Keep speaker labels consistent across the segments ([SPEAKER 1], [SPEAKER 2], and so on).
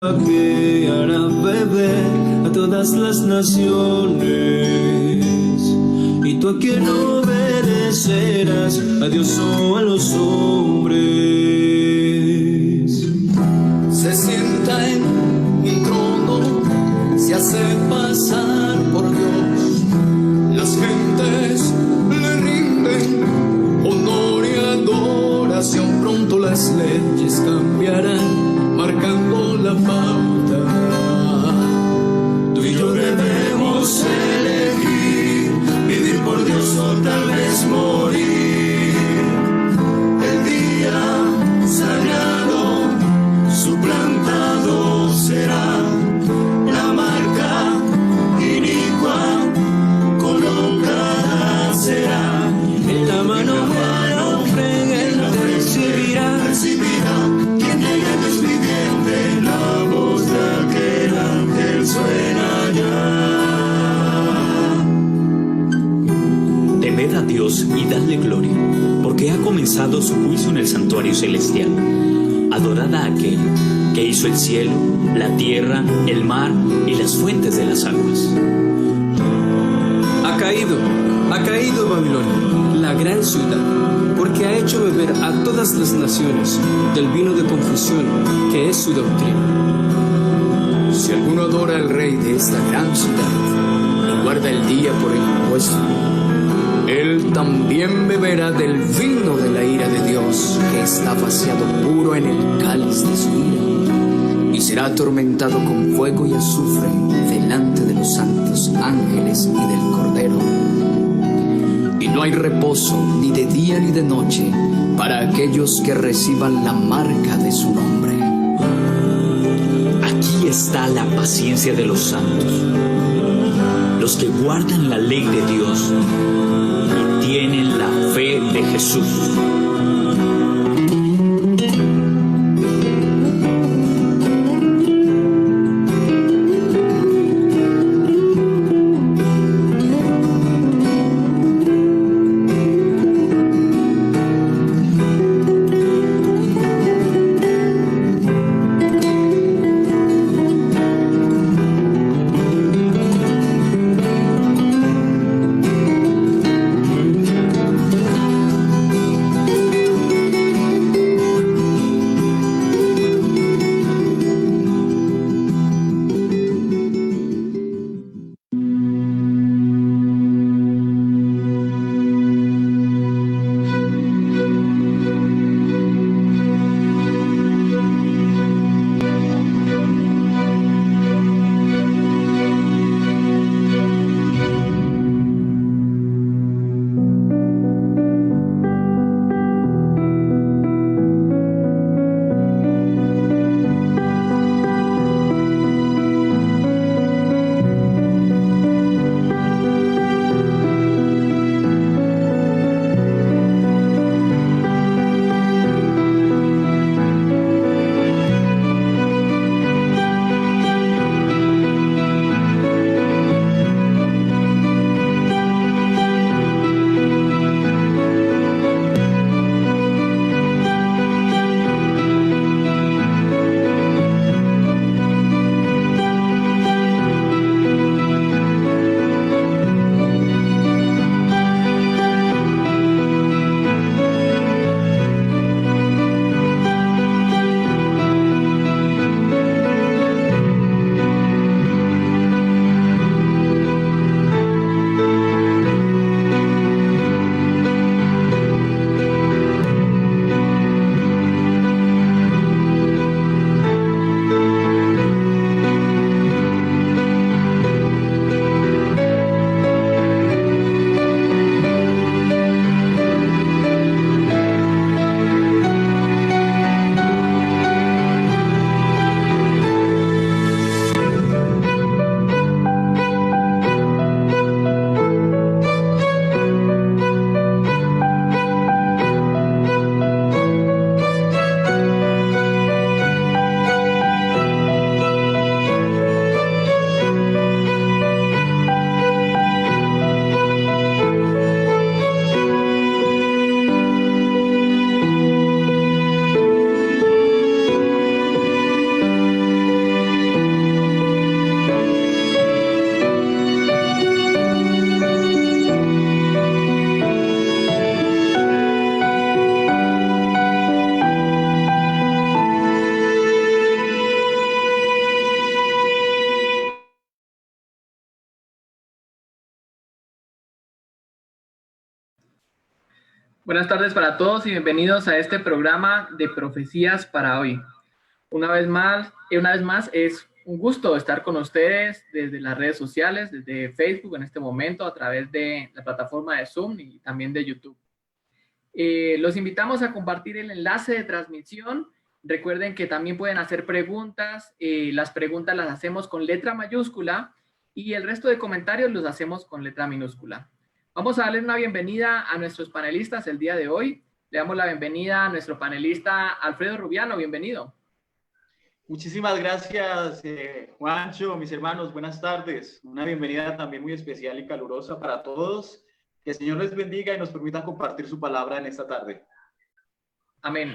[SPEAKER 1] Que hará beber a todas las naciones, y tú a quien obedecerás, a Dios o a los hombres.
[SPEAKER 2] Se sienta en un trono, se hace pasar por Dios, las gentes le rinden honor y adoración. Pronto las leyes cambiarán, marcando la pauta. Tú y yo debemos elegir, vivir por Dios o tal vez morir. El día sagrado, suplantado será, la marca inicua colocada será.
[SPEAKER 1] En la mano del hombre él recibirá.
[SPEAKER 2] Quien llegue a Dios viviente, la voz de aquel ángel suena ya.
[SPEAKER 3] Temed a Dios y dadle gloria, porque ha comenzado su juicio en el santuario celestial. Adorad a aquel que hizo el cielo, la tierra, el mar y las fuentes de las aguas.
[SPEAKER 1] Ha caído Babilonia, la gran ciudad, porque ha hecho beber a todas las naciones del vino de confusión que es su doctrina.
[SPEAKER 2] Si alguno adora al rey de esta gran ciudad y guarda el día por el impuesto, él también beberá del vino de la ira de Dios, que está vaciado puro en el cáliz de su ira, y será atormentado con fuego y azufre delante de los santos ángeles y del Cordero. Y no hay reposo ni de día ni de noche para aquellos que reciban la marca de su nombre.
[SPEAKER 3] Aquí está la paciencia de los santos, los que guardan la ley de Dios y tienen la fe de Jesús.
[SPEAKER 4] Buenas tardes para todos y bienvenidos a este programa de Profecías para hoy. Una vez más es un gusto estar con ustedes desde las redes sociales, desde Facebook en este momento, a través de la plataforma de Zoom y también de YouTube. Los invitamos a compartir el enlace de transmisión. Recuerden que también pueden hacer preguntas. Las preguntas las hacemos con letra mayúscula y el resto de comentarios los hacemos con letra minúscula. Vamos a darle una bienvenida a nuestros panelistas el día de hoy. Le damos la bienvenida a nuestro panelista Alfredo Rubiano. Bienvenido.
[SPEAKER 5] Muchísimas gracias, Juancho, mis hermanos. Buenas tardes. Una bienvenida también muy especial y calurosa para todos. Que el Señor les bendiga y nos permita compartir su palabra en esta tarde.
[SPEAKER 4] Amén.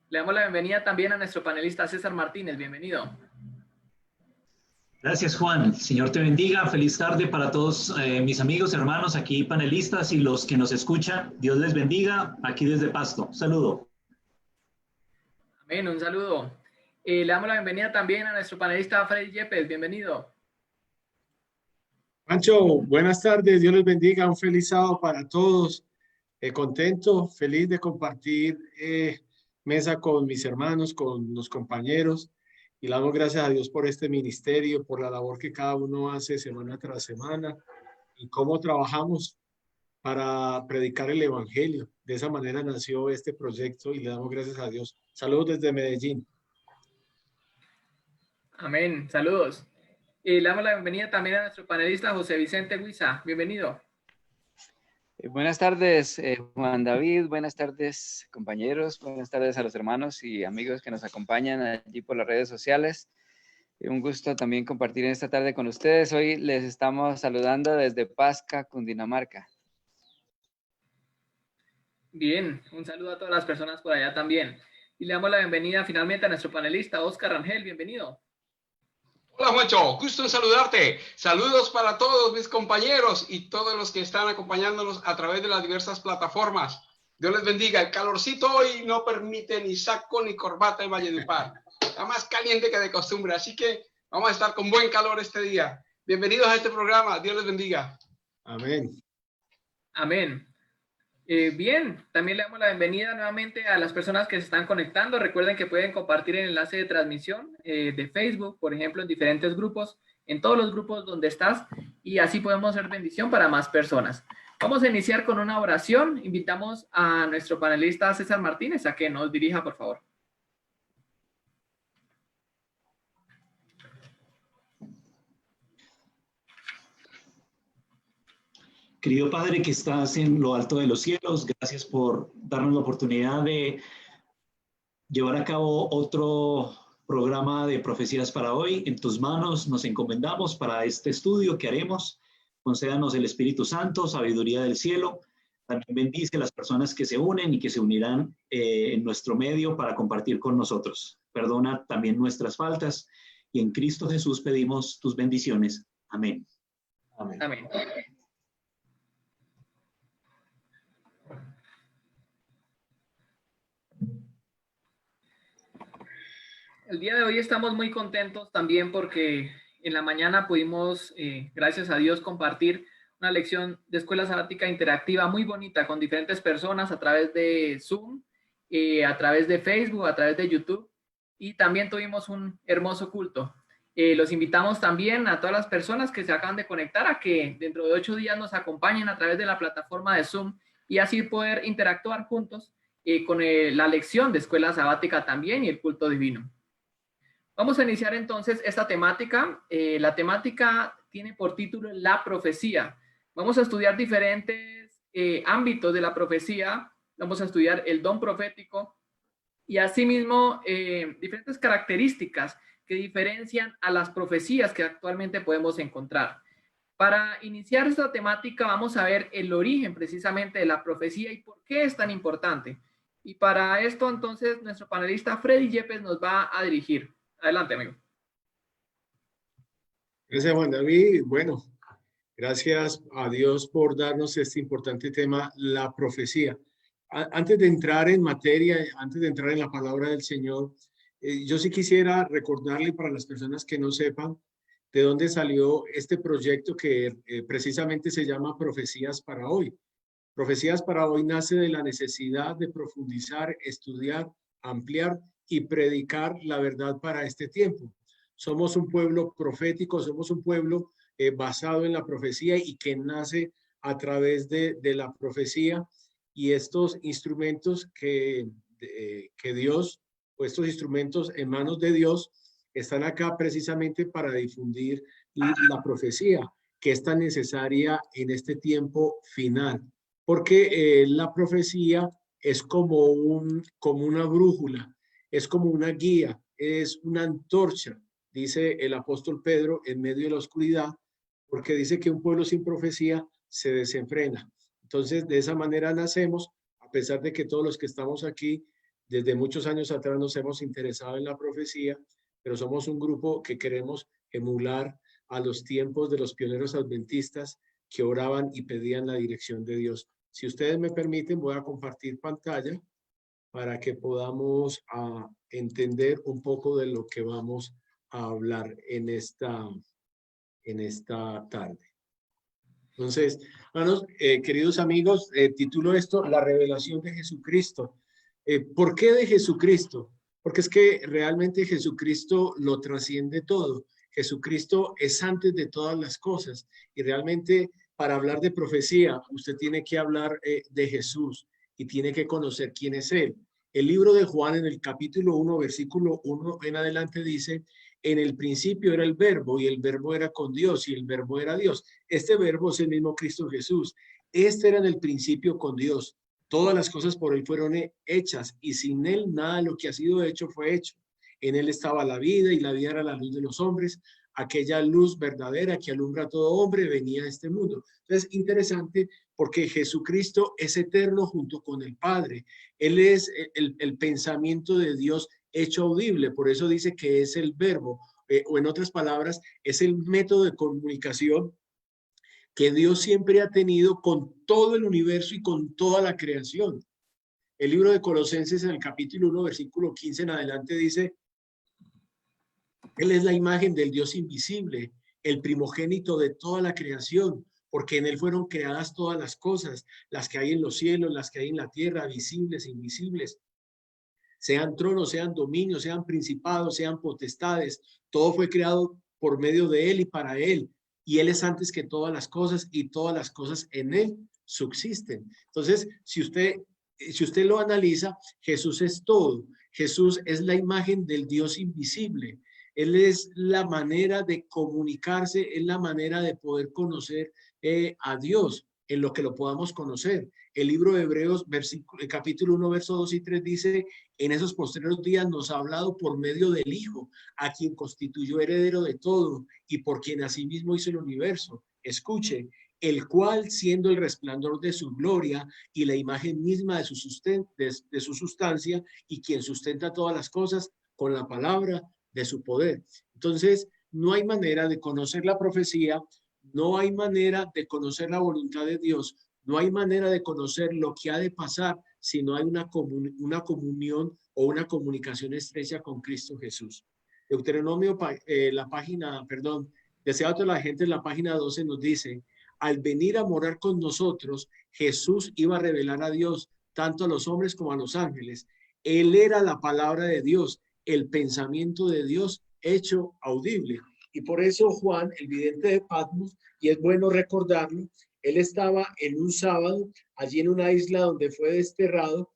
[SPEAKER 4] Le damos la bienvenida también a nuestro panelista César Martínez. Bienvenido.
[SPEAKER 6] Gracias, Juan. Señor te bendiga. Feliz tarde para todos mis amigos, hermanos, aquí panelistas y los que nos escuchan. Dios les bendiga aquí desde Pasto. Saludo.
[SPEAKER 4] Amén, un saludo. Le damos la bienvenida también a nuestro panelista Freddy Yepes. Bienvenido.
[SPEAKER 7] Pancho, buenas tardes. Dios les bendiga. Un feliz sábado para todos. Contento, feliz de compartir mesa con mis hermanos, con los compañeros. Y le damos gracias a Dios por este ministerio, por la labor que cada uno hace semana tras semana y cómo trabajamos para predicar el evangelio. De esa manera nació este proyecto y le damos gracias a Dios. Saludos desde Medellín.
[SPEAKER 4] Amén. Saludos. Le damos la bienvenida también a nuestro panelista José Vicente Huiza. Bienvenido.
[SPEAKER 8] Buenas tardes, Juan David. Buenas tardes, compañeros. Buenas tardes a los hermanos y amigos que nos acompañan allí por las redes sociales. Un gusto también compartir en esta tarde con ustedes. Hoy les estamos saludando desde Pasca, Cundinamarca.
[SPEAKER 4] Bien, un saludo a todas las personas por allá también. Y le damos la bienvenida finalmente a nuestro panelista Oscar Rangel. Bienvenido.
[SPEAKER 9] Hola, Juancho, gusto en saludarte. Saludos para todos mis compañeros y todos los que están acompañándonos a través de las diversas plataformas. Dios les bendiga. El calorcito hoy no permite ni saco ni corbata en Valledupar. Está más caliente que de costumbre, así que vamos a estar con buen calor este día. Bienvenidos a este programa. Dios les bendiga.
[SPEAKER 7] Amén.
[SPEAKER 4] Amén. Bien, también le damos la bienvenida nuevamente a las personas que se están conectando. Recuerden que pueden compartir el enlace de transmisión de Facebook, por ejemplo, en diferentes grupos, en todos los grupos donde estás, y así podemos ser bendición para más personas. Vamos a iniciar con una oración. Invitamos a nuestro panelista César Martínez a que nos dirija, por favor.
[SPEAKER 6] Querido Padre que estás en lo alto de los cielos, gracias por darnos la oportunidad de llevar a cabo otro programa de profecías para hoy. En tus manos nos encomendamos para este estudio que haremos. Concédanos el Espíritu Santo, sabiduría del cielo. También bendice a las personas que se unen y que se unirán en nuestro medio para compartir con nosotros. Perdona también nuestras faltas y en Cristo Jesús pedimos tus bendiciones. Amén.
[SPEAKER 7] Amén.
[SPEAKER 4] Amén. El día de hoy estamos muy contentos también porque en la mañana pudimos, gracias a Dios, compartir una lección de escuela sabática interactiva muy bonita con diferentes personas a través de Zoom, a través de Facebook, a través de YouTube, y también tuvimos un hermoso culto. Los invitamos también a todas las personas que se acaban de conectar a que dentro de 8 días nos acompañen a través de la plataforma de Zoom y así poder interactuar juntos con la lección de escuela sabática también y el culto divino. Vamos a iniciar entonces esta temática. La temática tiene por título La profecía. Vamos a estudiar diferentes ámbitos de la profecía. Vamos a estudiar el don profético y asimismo diferentes características que diferencian a las profecías que actualmente podemos encontrar. Para iniciar esta temática vamos a ver el origen precisamente de la profecía y por qué es tan importante. Y para esto entonces nuestro panelista Freddy Yepes nos va a dirigir. Adelante, amigo.
[SPEAKER 7] Gracias, Juan David. Bueno, gracias a Dios por darnos este importante tema, la profecía. Antes de entrar en materia, antes de entrar en la palabra del Señor, yo sí quisiera recordarle para las personas que no sepan de dónde salió este proyecto que precisamente se llama Profecías para Hoy. Profecías para hoy nace de la necesidad de profundizar, estudiar, ampliar y predicar la verdad para este tiempo. Somos un pueblo profético, somos un pueblo basado en la profecía y que nace a través de la profecía, y estos instrumentos que Dios, o estos instrumentos en manos de Dios, están acá precisamente para difundir la profecía que es tan necesaria en este tiempo final, porque la profecía es como una brújula, es como una guía, es una antorcha, dice el apóstol Pedro, en medio de la oscuridad, porque dice que un pueblo sin profecía se desenfrena. Entonces, de esa manera nacemos, a pesar de que todos los que estamos aquí, desde muchos años atrás nos hemos interesado en la profecía, pero somos un grupo que queremos emular a los tiempos de los pioneros adventistas que oraban y pedían la dirección de Dios. Si ustedes me permiten, voy a compartir pantalla para que podamos entender un poco de lo que vamos a hablar en esta tarde. Entonces, hermanos, queridos amigos, titulo esto La revelación de Jesucristo. ¿Por qué de Jesucristo? Porque es que realmente Jesucristo lo trasciende todo. Jesucristo es antes de todas las cosas, y realmente para hablar de profecía usted tiene que hablar de Jesús y tiene que conocer quién es Él. El libro de Juan en el capítulo 1, versículo 1 en adelante dice: en el principio era el verbo y el verbo era con Dios y el verbo era Dios. Este verbo es el mismo Cristo Jesús. Este era en el principio con Dios. Todas las cosas por Él fueron hechas y sin Él nada de lo que ha sido hecho fue hecho. En Él estaba la vida y la vida era la luz de los hombres. Aquella luz verdadera que alumbra a todo hombre venía a este mundo. Entonces, interesante porque Jesucristo es eterno junto con el Padre. Él es el pensamiento de Dios hecho audible. Por eso dice que es el verbo, o en otras palabras, es el método de comunicación que Dios siempre ha tenido con todo el universo y con toda la creación. El libro de Colosenses en el capítulo 1, versículo 15 en adelante dice: Él es la imagen del Dios invisible, el primogénito de toda la creación, porque en Él fueron creadas todas las cosas, las que hay en los cielos, las que hay en la tierra, visibles e invisibles. Sean tronos, sean dominios, sean principados, sean potestades, todo fue creado por medio de Él y para Él. Y Él es antes que todas las cosas y todas las cosas en Él subsisten. Entonces, si usted lo analiza, Jesús es todo. Jesús es la imagen del Dios invisible. Él es la manera de comunicarse, es la manera de poder conocer a Dios en lo que lo podamos conocer. El libro de Hebreos, capítulo 1, versos 2 y 3 dice: en esos postreros días nos ha hablado por medio del Hijo, a quien constituyó heredero de todo y por quien asimismo hizo el universo. Escuche: el cual, siendo el resplandor de su gloria y la imagen misma de su sustancia, y quien sustenta todas las cosas con la palabra de su poder. Entonces, no hay manera de conocer la profecía, no hay manera de conocer la voluntad de Dios, no hay manera de conocer lo que ha de pasar si no hay una comunión o una comunicación estrecha con Cristo Jesús. Deuteronomio, Deseado de la gente, en la página 12 nos dice: al venir a morar con nosotros, Jesús iba a revelar a Dios tanto a los hombres como a los ángeles. Él era la palabra de Dios, el pensamiento de Dios hecho audible. Y por eso Juan, el vidente de Patmos, y es bueno recordarlo, él estaba en un sábado allí en una isla donde fue desterrado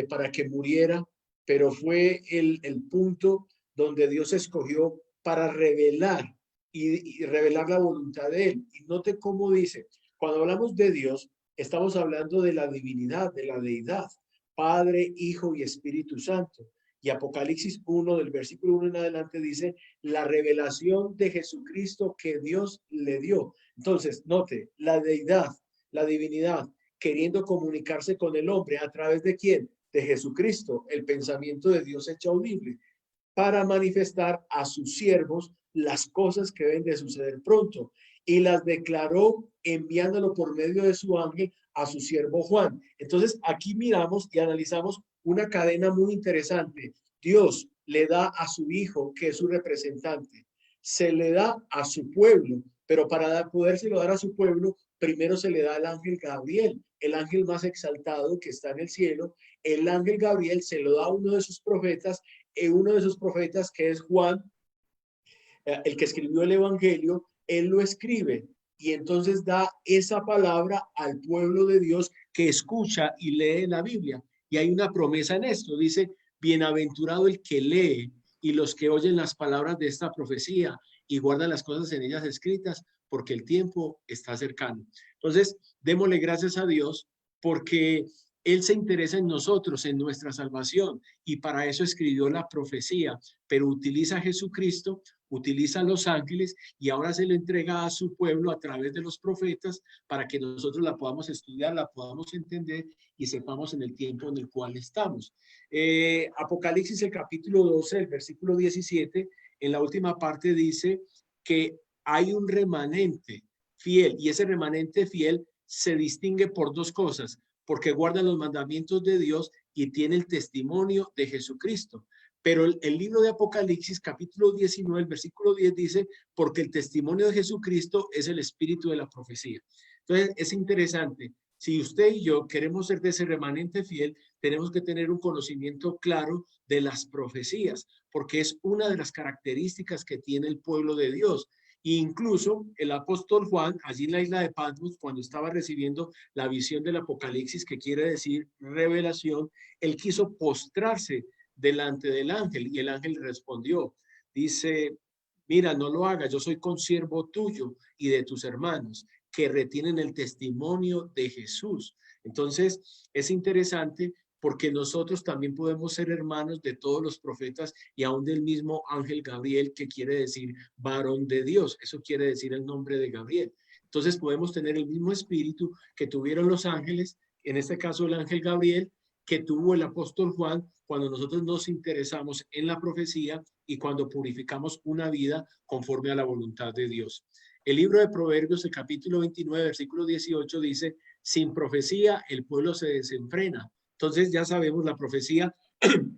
[SPEAKER 7] para que muriera, pero fue el punto donde Dios escogió para revelar y revelar la voluntad de Él. Y note cómo dice: cuando hablamos de Dios, estamos hablando de la divinidad, de la deidad, Padre, Hijo y Espíritu Santo. Y Apocalipsis 1, del versículo 1 en adelante, dice: la revelación de Jesucristo que Dios le dio. Entonces, note, la deidad, la divinidad, queriendo comunicarse con el hombre, ¿a través de quién? De Jesucristo, el pensamiento de Dios hecho audible, para manifestar a sus siervos las cosas que deben de suceder pronto. Y las declaró enviándolo por medio de su ángel a su siervo Juan. Entonces, aquí miramos y analizamos una cadena muy interesante. Dios le da a su Hijo, que es su representante. Se le da a su pueblo, pero para podérselo dar a su pueblo, primero se le da al ángel Gabriel, el ángel más exaltado que está en el cielo. El ángel Gabriel se lo da a uno de sus profetas, que es Juan, el que escribió el Evangelio. Él lo escribe y entonces da esa palabra al pueblo de Dios que escucha y lee la Biblia. Y hay una promesa en esto, dice, bienaventurado el que lee y los que oyen las palabras de esta profecía y guardan las cosas en ellas escritas, porque el tiempo está cercano. Entonces, démosle gracias a Dios porque Él se interesa en nosotros, en nuestra salvación, y para eso escribió la profecía, pero utiliza a Jesucristo, utiliza a los ángeles y ahora se le entrega a su pueblo a través de los profetas para que nosotros la podamos estudiar, la podamos entender y sepamos en el tiempo en el cual estamos. Apocalipsis, el capítulo 12, el versículo 17, en la última parte dice que hay un remanente fiel y ese remanente fiel se distingue por dos cosas, porque guarda los mandamientos de Dios y tiene el testimonio de Jesucristo. Pero el libro de Apocalipsis, capítulo 19, el versículo 10 dice, porque el testimonio de Jesucristo es el espíritu de la profecía. Entonces, es interesante. Si usted y yo queremos ser de ese remanente fiel, tenemos que tener un conocimiento claro de las profecías, porque es una de las características que tiene el pueblo de Dios. E incluso el apóstol Juan, allí en la isla de Patmos, cuando estaba recibiendo la visión del Apocalipsis, que quiere decir revelación, él quiso postrarse delante del ángel y el ángel respondió, dice, mira, no lo hagas, yo soy consiervo tuyo y de tus hermanos que retienen el testimonio de Jesús. Entonces, es interesante porque nosotros también podemos ser hermanos de todos los profetas y aún del mismo ángel Gabriel, que quiere decir varón de Dios. Eso quiere decir el nombre de Gabriel. Entonces podemos tener el mismo espíritu que tuvieron los ángeles, en este caso el ángel Gabriel, que tuvo el apóstol Juan cuando nosotros nos interesamos en la profecía y cuando purificamos una vida conforme a la voluntad de Dios. El libro de Proverbios, el capítulo 29, versículo 18 dice, sin profecía el pueblo se desenfrena. Entonces ya sabemos, la profecía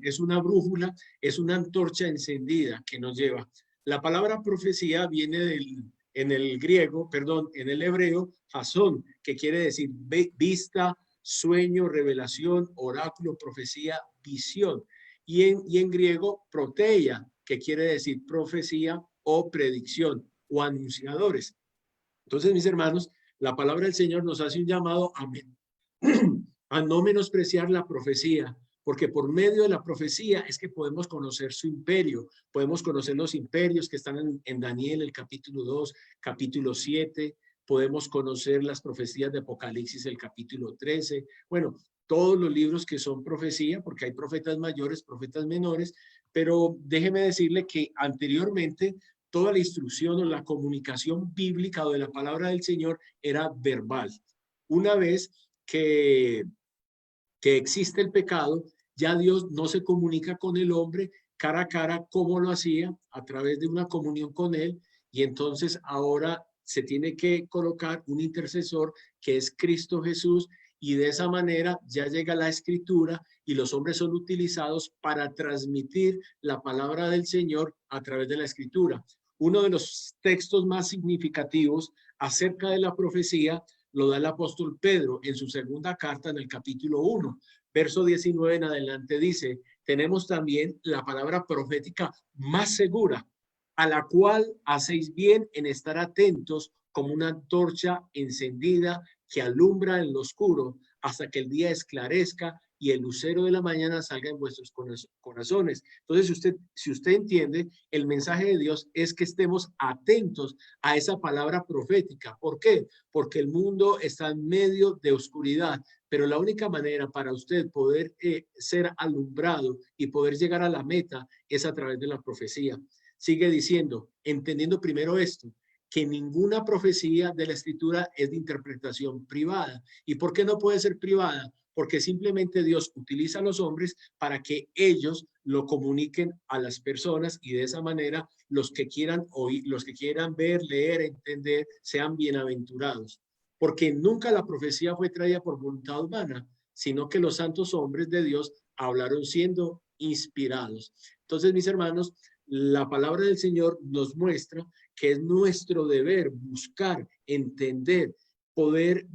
[SPEAKER 7] es una brújula, es una antorcha encendida que nos lleva. La palabra profecía viene en el hebreo, jasón, que quiere decir vista, sueño, revelación, oráculo, profecía, visión. Y en griego, proteia, que quiere decir profecía o predicción o anunciadores. Entonces, mis hermanos, la palabra del Señor nos hace un llamado a no menospreciar la profecía, porque por medio de la profecía es que podemos conocer su imperio, podemos conocer los imperios que están en Daniel, el capítulo 2, capítulo 7, podemos conocer las profecías de Apocalipsis, el capítulo 13, bueno, todos los libros que son profecía, porque hay profetas mayores, profetas menores, pero déjeme decirle que anteriormente toda la instrucción o la comunicación bíblica o de la palabra del Señor era verbal. Una vez que existe el pecado, ya Dios no se comunica con el hombre cara a cara como lo hacía, a través de una comunión con él, y entonces ahora se tiene que colocar un intercesor que es Cristo Jesús, y de esa manera ya llega la escritura y los hombres son utilizados para transmitir la palabra del Señor a través de la escritura. Uno de los textos más significativos acerca de la profecía lo da el apóstol Pedro en su segunda carta, en el capítulo 1, verso 19 en adelante dice, tenemos también la palabra profética más segura, a la cual hacéis bien en estar atentos como una antorcha encendida que alumbra en lo oscuro hasta que el día esclarezca y el lucero de la mañana salga en vuestros corazones. Entonces, si usted entiende, el mensaje de Dios es que estemos atentos a esa palabra profética. ¿Por qué? Porque el mundo está en medio de oscuridad, pero la única manera para usted poder ser alumbrado y poder llegar a la meta es a través de la profecía. Sigue diciendo, entendiendo primero esto, que ninguna profecía de la Escritura es de interpretación privada. ¿Y por qué no puede ser privada? Porque simplemente Dios utiliza a los hombres para que ellos lo comuniquen a las personas y de esa manera los que quieran oír, los que quieran ver, leer, entender, sean bienaventurados. Porque nunca la profecía fue traída por voluntad humana, sino que los santos hombres de Dios hablaron siendo inspirados. Entonces, mis hermanos, la palabra del Señor nos muestra que es nuestro deber buscar, entender, poder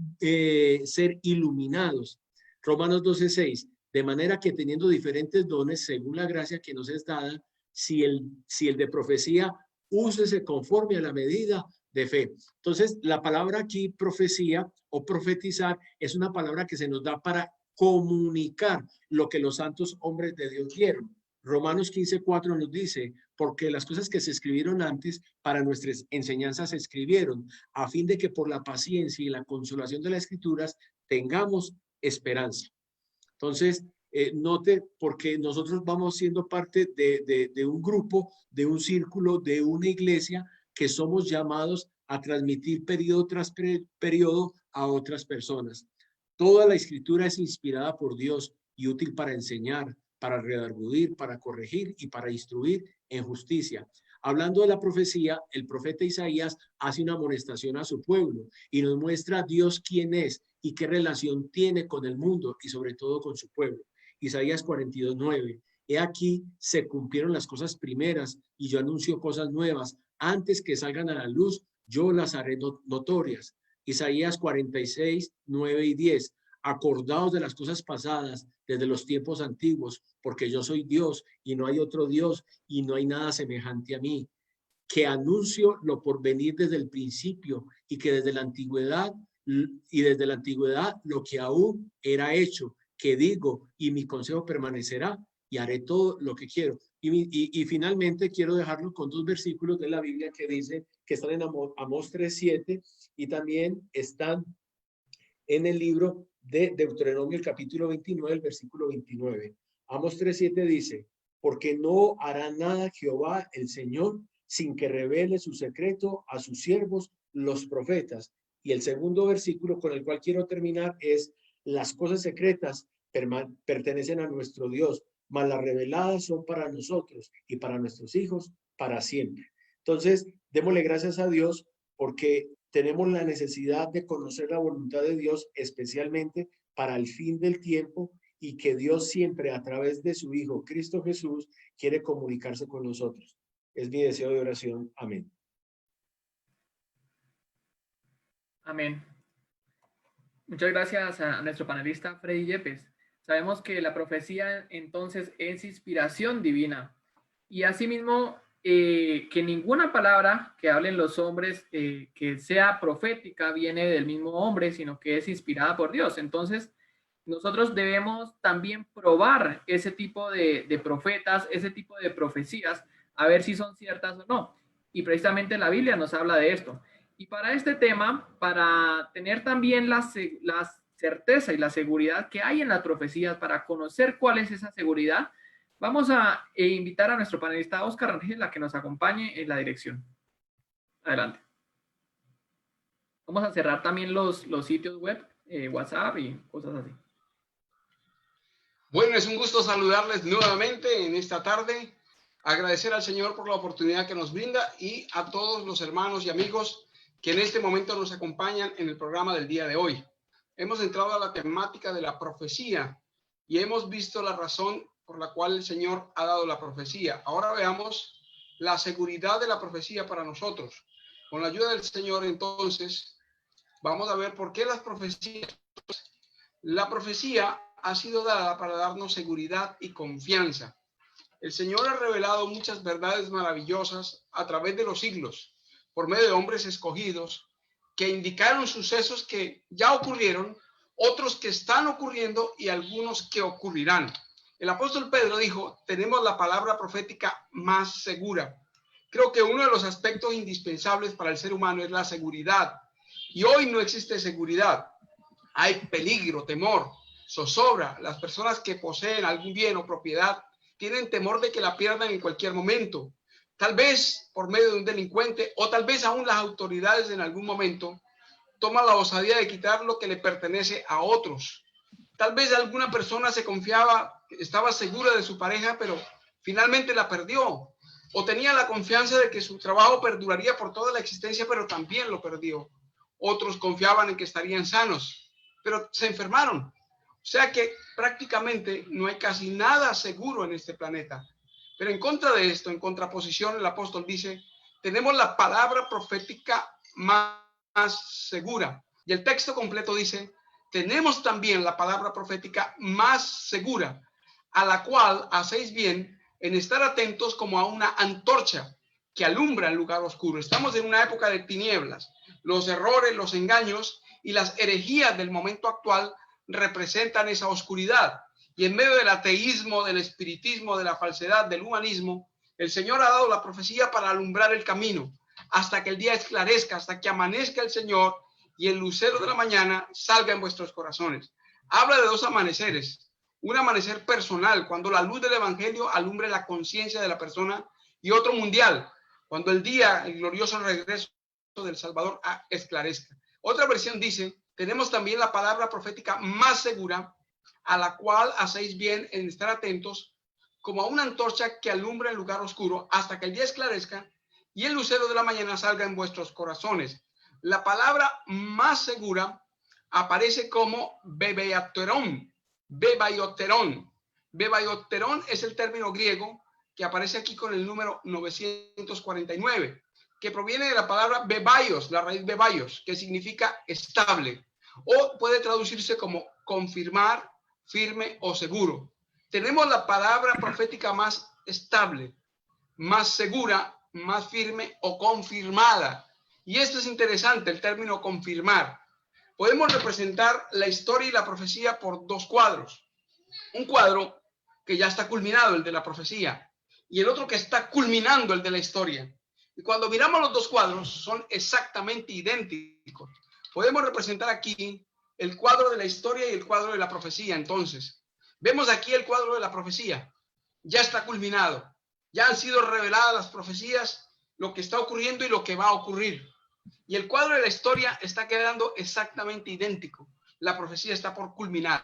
[SPEAKER 7] ser iluminados. Romanos 12:6, de manera que teniendo diferentes dones según la gracia que nos es dada, si el de profecía, úsese conforme a la medida de fe. Entonces, la palabra aquí, profecía o profetizar, es una palabra que se nos da para comunicar lo que los santos hombres de Dios dieron. Romanos 15:4 nos dice, porque las cosas que se escribieron antes para nuestras enseñanzas se escribieron, a fin de que por la paciencia y la consolación de las escrituras tengamos esperanza. Entonces, note, porque nosotros vamos siendo parte de un grupo, de un círculo, de una iglesia, que somos llamados a transmitir periodo tras periodo a otras personas. Toda la escritura es inspirada por Dios y útil para enseñar, para redarguir, para corregir y para instruir en justicia. Hablando de la profecía, el profeta Isaías hace una amonestación a su pueblo y nos muestra a Dios quién es y qué relación tiene con el mundo y sobre todo con su pueblo. Isaías 42:9. He aquí se cumplieron las cosas primeras y yo anuncio cosas nuevas. Antes que salgan a la luz, yo las haré notorias. Isaías 46:9 y 10. Acordaos de las cosas pasadas desde los tiempos antiguos, porque yo soy Dios y no hay otro Dios y no hay nada semejante a mí, que anuncio lo por venir desde el principio y que desde la antigüedad lo que aún era hecho, que digo y mi consejo permanecerá y haré todo lo que quiero. Y finalmente quiero dejarlo con dos versículos de la Biblia que dice que están en Amós 3:7 y también están en el libro de Deuteronomio, el capítulo 29, el versículo 29. Amós 3:7 dice, porque no hará nada Jehová el Señor sin que revele su secreto a sus siervos, los profetas. Y el segundo versículo con el cual quiero terminar es, las cosas secretas pertenecen a nuestro Dios, mas las reveladas son para nosotros y para nuestros hijos para siempre. Entonces, démosle gracias a Dios porque tenemos la necesidad de conocer la voluntad de Dios, especialmente para el fin del tiempo, y que Dios siempre a través de su Hijo Cristo Jesús quiere comunicarse con nosotros. Es mi deseo de oración. Amén.
[SPEAKER 4] Amén. Muchas gracias a nuestro panelista Freddy Yepes. Sabemos que la profecía entonces es inspiración divina y asimismo que ninguna palabra que hablen los hombres que sea profética viene del mismo hombre, sino que es inspirada por Dios. Entonces nosotros debemos también probar ese tipo de profetas, ese tipo de profecías, a ver si son ciertas o no. Y precisamente la Biblia nos habla de esto. Y para este tema, para tener también la certeza y la seguridad que hay en las profecías, para conocer cuál es esa seguridad, vamos a invitar a nuestro panelista Oscar Rangel a que nos acompañe en la dirección. Adelante. Vamos a cerrar también los sitios web, WhatsApp y cosas así.
[SPEAKER 9] Bueno, es un gusto saludarles nuevamente en esta tarde. Agradecer al Señor por la oportunidad que nos brinda y a todos los hermanos y amigos que en este momento nos acompañan en el programa del día de hoy. Hemos entrado a la temática de la profecía y hemos visto la razón por la cual el Señor ha dado la profecía. Ahora veamos la seguridad de la profecía para nosotros. Con la ayuda del Señor, entonces, vamos a ver por qué las profecías. La profecía ha sido dada para darnos seguridad y confianza. El Señor ha revelado muchas verdades maravillosas a través de los siglos, por medio de hombres escogidos que indicaron sucesos que ya ocurrieron, otros que están ocurriendo y algunos que ocurrirán. El apóstol Pedro dijo, tenemos la palabra profética más segura. Creo que uno de los aspectos indispensables para el ser humano es la seguridad. Y hoy no existe seguridad. Hay peligro, temor, zozobra. Las personas que poseen algún bien o propiedad tienen temor de que la pierdan en cualquier momento. Tal vez por medio de un delincuente o tal vez aún las autoridades en algún momento toman la osadía de quitar lo que le pertenece a otros. Tal vez alguna persona se confiaba, estaba segura de su pareja, pero finalmente la perdió. O tenía la confianza de que su trabajo perduraría por toda la existencia, pero también lo perdió. Otros confiaban en que estarían sanos, pero se enfermaron. O sea que prácticamente no hay casi nada seguro en este planeta. Pero en contra de esto, en contraposición, el apóstol dice, tenemos la palabra profética más segura. Y el texto completo dice, tenemos también la palabra profética más segura, a la cual hacéis bien en estar atentos como a una antorcha que alumbra el lugar oscuro. Estamos en una época de tinieblas. Los errores, los engaños y las herejías del momento actual representan esa oscuridad. Y en medio del ateísmo, del espiritismo, de la falsedad, del humanismo, el Señor ha dado la profecía para alumbrar el camino, hasta que el día esclarezca, hasta que amanezca el Señor y el lucero de la mañana salga en vuestros corazones. Habla de dos amaneceres. Un amanecer personal, cuando la luz del evangelio alumbre la conciencia de la persona, y otro mundial, cuando el día, el glorioso regreso del Salvador esclarezca. Otra versión dice, tenemos también la palabra profética más segura, a la cual hacéis bien en estar atentos como a una antorcha que alumbra el lugar oscuro hasta que el día esclarezca y el lucero de la mañana salga en vuestros corazones. La palabra más segura aparece como bebaioterón. Bebaioterón. Bebaioterón es el término griego que aparece aquí con el número 949, que proviene de la palabra bebaios, la raíz bebaios, que significa estable, o puede traducirse como confirmar, firme o seguro. Tenemos la palabra profética más estable, más segura, más firme o confirmada. Y esto es interesante, el término confirmar. Podemos representar la historia y la profecía por dos cuadros. Un cuadro que ya está culminado, el de la profecía, y el otro que está culminando, el de la historia. Y cuando miramos los dos cuadros, son exactamente idénticos. Podemos representar aquí el cuadro de la historia y el cuadro de la profecía. Entonces, vemos aquí el cuadro de la profecía. Ya está culminado. Ya han sido reveladas las profecías, lo que está ocurriendo y lo que va a ocurrir. Y el cuadro de la historia está quedando exactamente idéntico. La profecía está por culminar.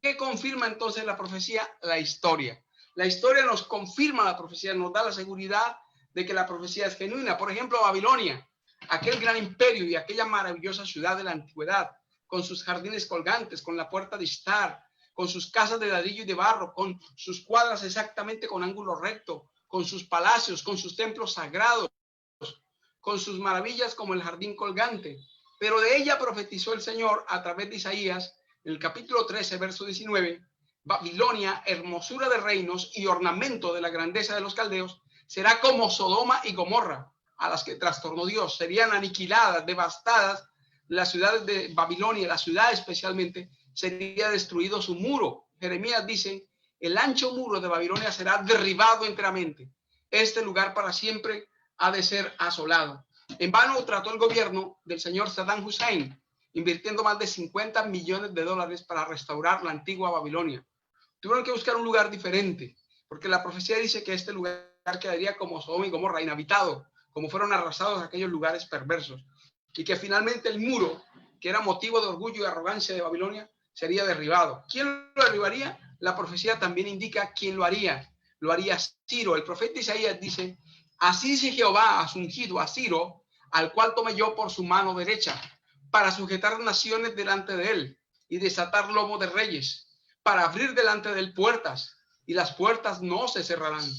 [SPEAKER 9] ¿Qué confirma entonces la profecía? La historia. La historia nos confirma la profecía, nos da la seguridad de que la profecía es genuina. Por ejemplo, Babilonia, aquel gran imperio y aquella maravillosa ciudad de la antigüedad, con sus jardines colgantes, con la puerta de Ishtar, con sus casas de ladrillo y de barro, con sus cuadras exactamente con ángulo recto, con sus palacios, con sus templos sagrados, con sus maravillas como el jardín colgante. Pero de ella profetizó el Señor a través de Isaías, en el capítulo 13, verso 19, Babilonia, hermosura de reinos y ornamento de la grandeza de los caldeos, será como Sodoma y Gomorra, a las que trastornó Dios. Serían aniquiladas, devastadas las ciudades de Babilonia, la ciudad especialmente, sería destruido su muro. Jeremías dice, el ancho muro de Babilonia será derribado enteramente. Este lugar para siempre ha de ser asolado. En vano trató el gobierno del señor Saddam Hussein, invirtiendo más de $50 millones para restaurar la antigua Babilonia. Tuvieron que buscar un lugar diferente, porque la profecía dice que este lugar quedaría como Sodoma y Gomorra, inhabitado, como fueron arrasados aquellos lugares perversos, y que finalmente el muro, que era motivo de orgullo y arrogancia de Babilonia, sería derribado. ¿Quién lo derribaría? La profecía también indica quién lo haría. Lo haría Ciro. El profeta Isaías dice, así dice Jehová a su ungido, a Ciro, al cual tomé yo por su mano derecha, para sujetar naciones delante de él y desatar lomo de reyes, para abrir delante de él puertas, y las puertas no se cerrarán.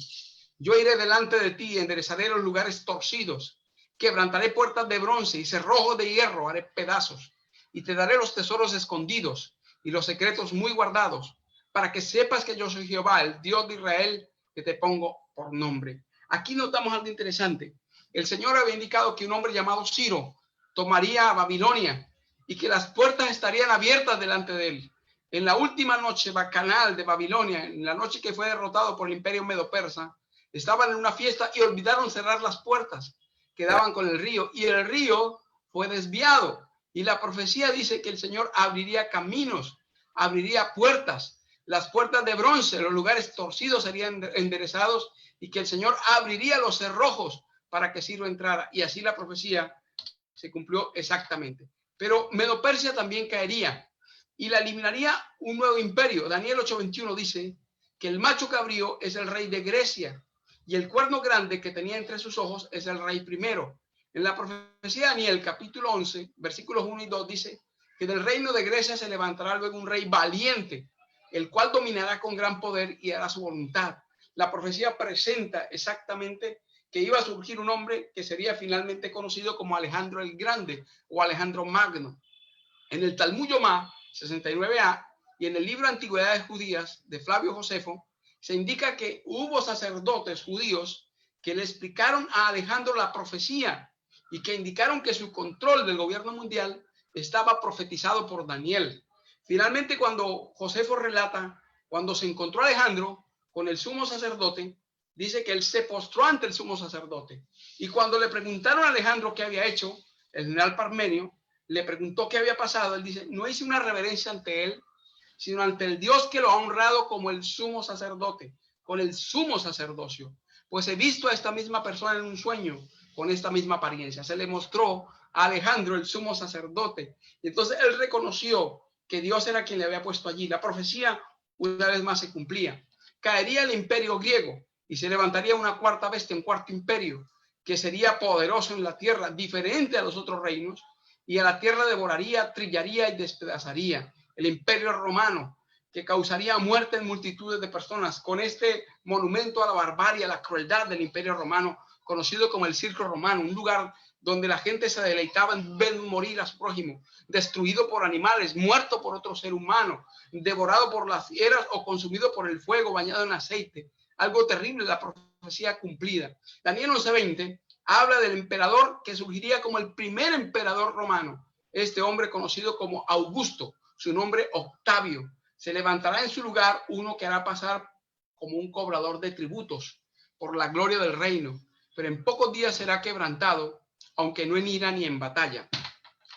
[SPEAKER 9] Yo iré delante de ti y enderezaré los lugares torcidos, quebrantaré puertas de bronce y cerrojos de hierro haré pedazos, y te daré los tesoros escondidos y los secretos muy guardados, para que sepas que yo soy Jehová, el Dios de Israel, que te pongo por nombre. Aquí notamos algo interesante. El Señor había indicado que un hombre llamado Ciro tomaría a Babilonia y que las puertas estarían abiertas delante de él. En la última noche bacanal de Babilonia, en la noche que fue derrotado por el imperio medo-persa, estaban en una fiesta y olvidaron cerrar las puertas que daban con el río, y el río fue desviado. Y la profecía dice que el Señor abriría caminos, abriría puertas, las puertas de bronce, los lugares torcidos serían enderezados, y que el Señor abriría los cerrojos para que Ciro entrara. Y así la profecía se cumplió exactamente. Pero Medo-Persia también caería y la eliminaría un nuevo imperio. Daniel 8:21 dice que el macho cabrío es el rey de Grecia y el cuerno grande que tenía entre sus ojos es el rey primero. En la profecía de Daniel, capítulo 11, versículos 1 y 2, dice que del reino de Grecia se levantará luego un rey valiente, el cual dominará con gran poder y hará su voluntad. La profecía presenta exactamente que iba a surgir un hombre que sería finalmente conocido como Alejandro el Grande o Alejandro Magno. En el Talmud Yomá 69a y en el libro Antigüedades Judías de Flavio Josefo se indica que hubo sacerdotes judíos que le explicaron a Alejandro la profecía y que indicaron que su control del gobierno mundial estaba profetizado por Daniel. Finalmente, cuando Josefo relata, cuando se encontró Alejandro con el sumo sacerdote, dice que él se postró ante el sumo sacerdote. Y cuando le preguntaron a Alejandro qué había hecho, el general Parmenio le preguntó qué había pasado. Él dice, no hice una reverencia ante él, sino ante el Dios que lo ha honrado como el sumo sacerdote, con el sumo sacerdocio. Pues he visto a esta misma persona en un sueño, con esta misma apariencia. Se le mostró a Alejandro el sumo sacerdote. Y entonces él reconoció que Dios era quien le había puesto allí. La profecía una vez más se cumplía. Caería el imperio griego y se levantaría una cuarta bestia, un cuarto imperio, que sería poderoso en la tierra, diferente a los otros reinos, y a la tierra devoraría, trillaría y despedazaría. El imperio romano, que causaría muerte en multitudes de personas, con este monumento a la barbarie, a la crueldad del imperio romano, conocido como el Circo Romano, un lugar donde la gente se deleitaba en ver morir a su prójimo, destruido por animales, muerto por otro ser humano, devorado por las fieras o consumido por el fuego, bañado en aceite. Algo terrible, la profecía cumplida. Daniel 11:20 habla del emperador que surgiría como el primer emperador romano. Este hombre conocido como Augusto, su nombre Octavio. Se levantará en su lugar uno que hará pasar como un cobrador de tributos por la gloria del reino, pero en pocos días será quebrantado, aunque no en ira ni en batalla.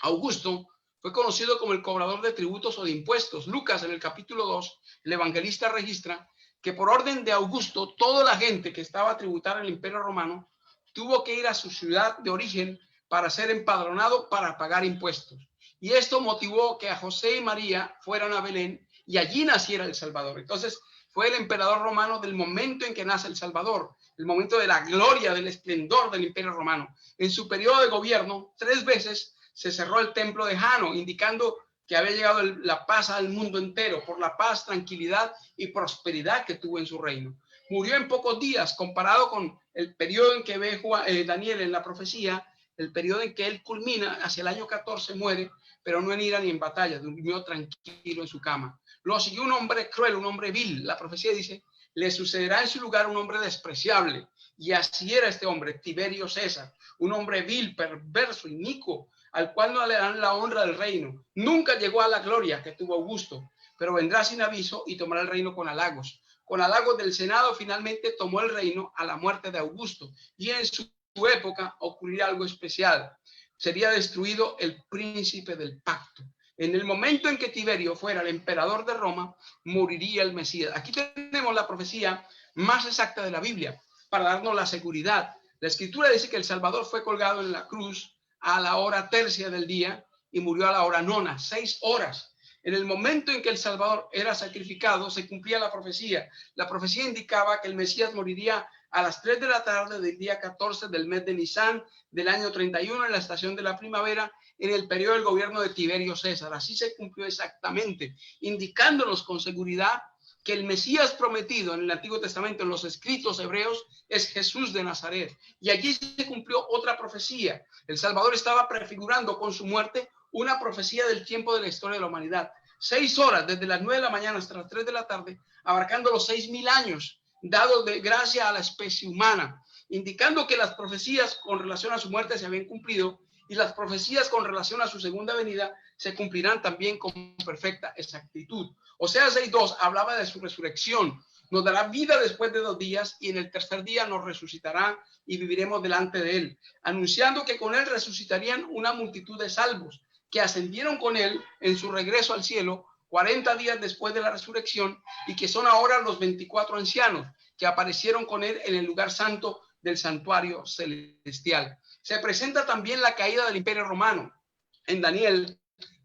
[SPEAKER 9] Augusto fue conocido como el cobrador de tributos o de impuestos. Lucas, en el capítulo 2, el evangelista registra que por orden de Augusto, toda la gente que estaba tributada en el imperio romano tuvo que ir a su ciudad de origen para ser empadronado para pagar impuestos. Y esto motivó que a José y María fueran a Belén y allí naciera el Salvador. Entonces, fue el emperador romano del momento en que nace el Salvador, el momento de la gloria, del esplendor del imperio romano. En su periodo de gobierno, 3 veces se cerró el templo de Jano, indicando que había llegado la paz al mundo entero por la paz, tranquilidad y prosperidad que tuvo en su reino. Murió en pocos días, comparado con el periodo en que ve Daniel en la profecía, el periodo en que él culmina, hacia el año 14 muere, pero no en ira ni en batalla, durmió tranquilo en su cama. Lo siguió un hombre cruel, un hombre vil. La profecía dice, le sucederá en su lugar un hombre despreciable. Y así era este hombre, Tiberio César, un hombre vil, perverso, inicuo, al cual no le dan la honra del reino. Nunca llegó a la gloria que tuvo Augusto, pero vendrá sin aviso y tomará el reino con halagos. Con halagos del Senado finalmente tomó el reino a la muerte de Augusto. Y en su época ocurrirá algo especial. Sería destruido el príncipe del pacto. En el momento en que Tiberio fuera el emperador de Roma, moriría el Mesías. Aquí tenemos la profecía más exacta de la Biblia para darnos la seguridad. La Escritura dice que el Salvador fue colgado en la cruz a la hora tercia del día y murió a la hora nona, 6 horas. En el momento en que el Salvador era sacrificado, se cumplía la profecía. La profecía indicaba que el Mesías moriría a las 3 de la tarde del día 14 del mes de Nisan del año 31 en la estación de la primavera, en el periodo del gobierno de Tiberio César. Así se cumplió exactamente, indicándonos con seguridad que el Mesías prometido en el Antiguo Testamento, en los escritos hebreos, es Jesús de Nazaret. Y allí se cumplió otra profecía. El Salvador estaba prefigurando con su muerte una profecía del tiempo de la historia de la humanidad. 6 horas, desde las 9 de la mañana hasta las 3 de la tarde, abarcando los 6.000 años dados de gracia a la especie humana, indicando que las profecías con relación a su muerte se habían cumplido y las profecías con relación a su segunda venida se cumplirán también con perfecta exactitud. Oseas 6:2 hablaba de su resurrección. Nos dará vida después de 2 días y en el tercer día nos resucitará y viviremos delante de él, anunciando que con él resucitarían una multitud de salvos que ascendieron con él en su regreso al cielo 40 días después de la resurrección y que son ahora los 24 ancianos que aparecieron con él en el lugar santo del santuario celestial. Se presenta también la caída del imperio romano en Daniel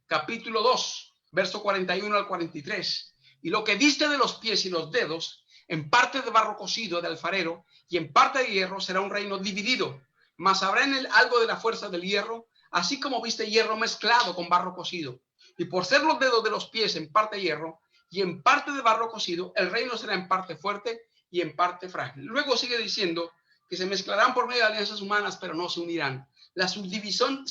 [SPEAKER 9] capítulo 2, verso 41 al 43. Y lo que viste de los pies y los dedos, en parte de barro cocido de alfarero y en parte de hierro, será un reino dividido, mas habrá en él algo de la fuerza del hierro, así como viste hierro mezclado con barro cocido. Y por ser los dedos de los pies en parte hierro y en parte de barro cocido, el reino será en parte fuerte y en parte frágil. Luego sigue diciendo que se mezclarán por medio de alianzas humanas, pero no se unirán. La subdivisión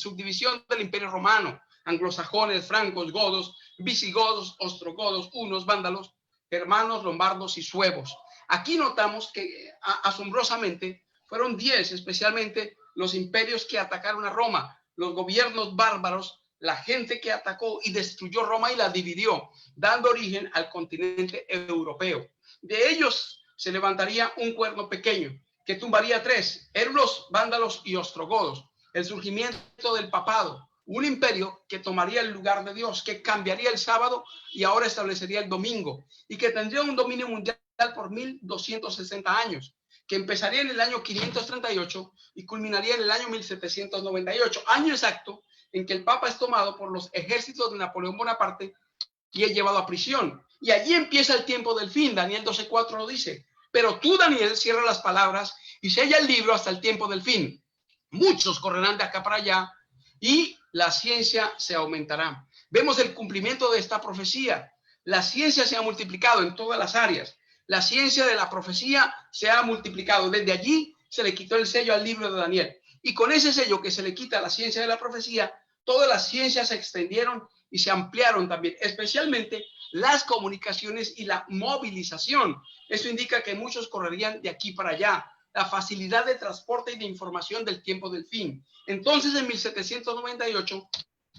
[SPEAKER 9] del Imperio Romano, anglosajones, francos, godos, visigodos, ostrogodos, hunos, vándalos, germanos, lombardos y suevos. Aquí notamos que asombrosamente fueron 10, especialmente los imperios que atacaron a Roma, los gobiernos bárbaros, la gente que atacó y destruyó Roma y la dividió, dando origen al continente europeo. De ellos se levantaría un cuerno pequeño que tumbaría 3, érulos, vándalos y ostrogodos. El surgimiento del papado, un imperio que tomaría el lugar de Dios, que cambiaría el sábado y ahora establecería el domingo, y que tendría un dominio mundial por 1260 años, que empezaría en el año 538 y culminaría en el año 1798, año exacto en que el Papa es tomado por los ejércitos de Napoleón Bonaparte y es llevado a prisión. Y allí empieza el tiempo del fin. Daniel 12:4 lo dice. Pero tú, Daniel, cierra las palabras y sella el libro hasta el tiempo del fin. Muchos correrán de acá para allá y la ciencia se aumentará. Vemos el cumplimiento de esta profecía. La ciencia se ha multiplicado en todas las áreas. La ciencia de la profecía se ha multiplicado. Desde allí se le quitó el sello al libro de Daniel. Y con ese sello que se le quita a la ciencia de la profecía, todas las ciencias se extendieron y se ampliaron también, especialmente las comunicaciones y la movilización. Eso indica que muchos correrían de aquí para allá. La facilidad de transporte y de información del tiempo del fin. Entonces, en 1798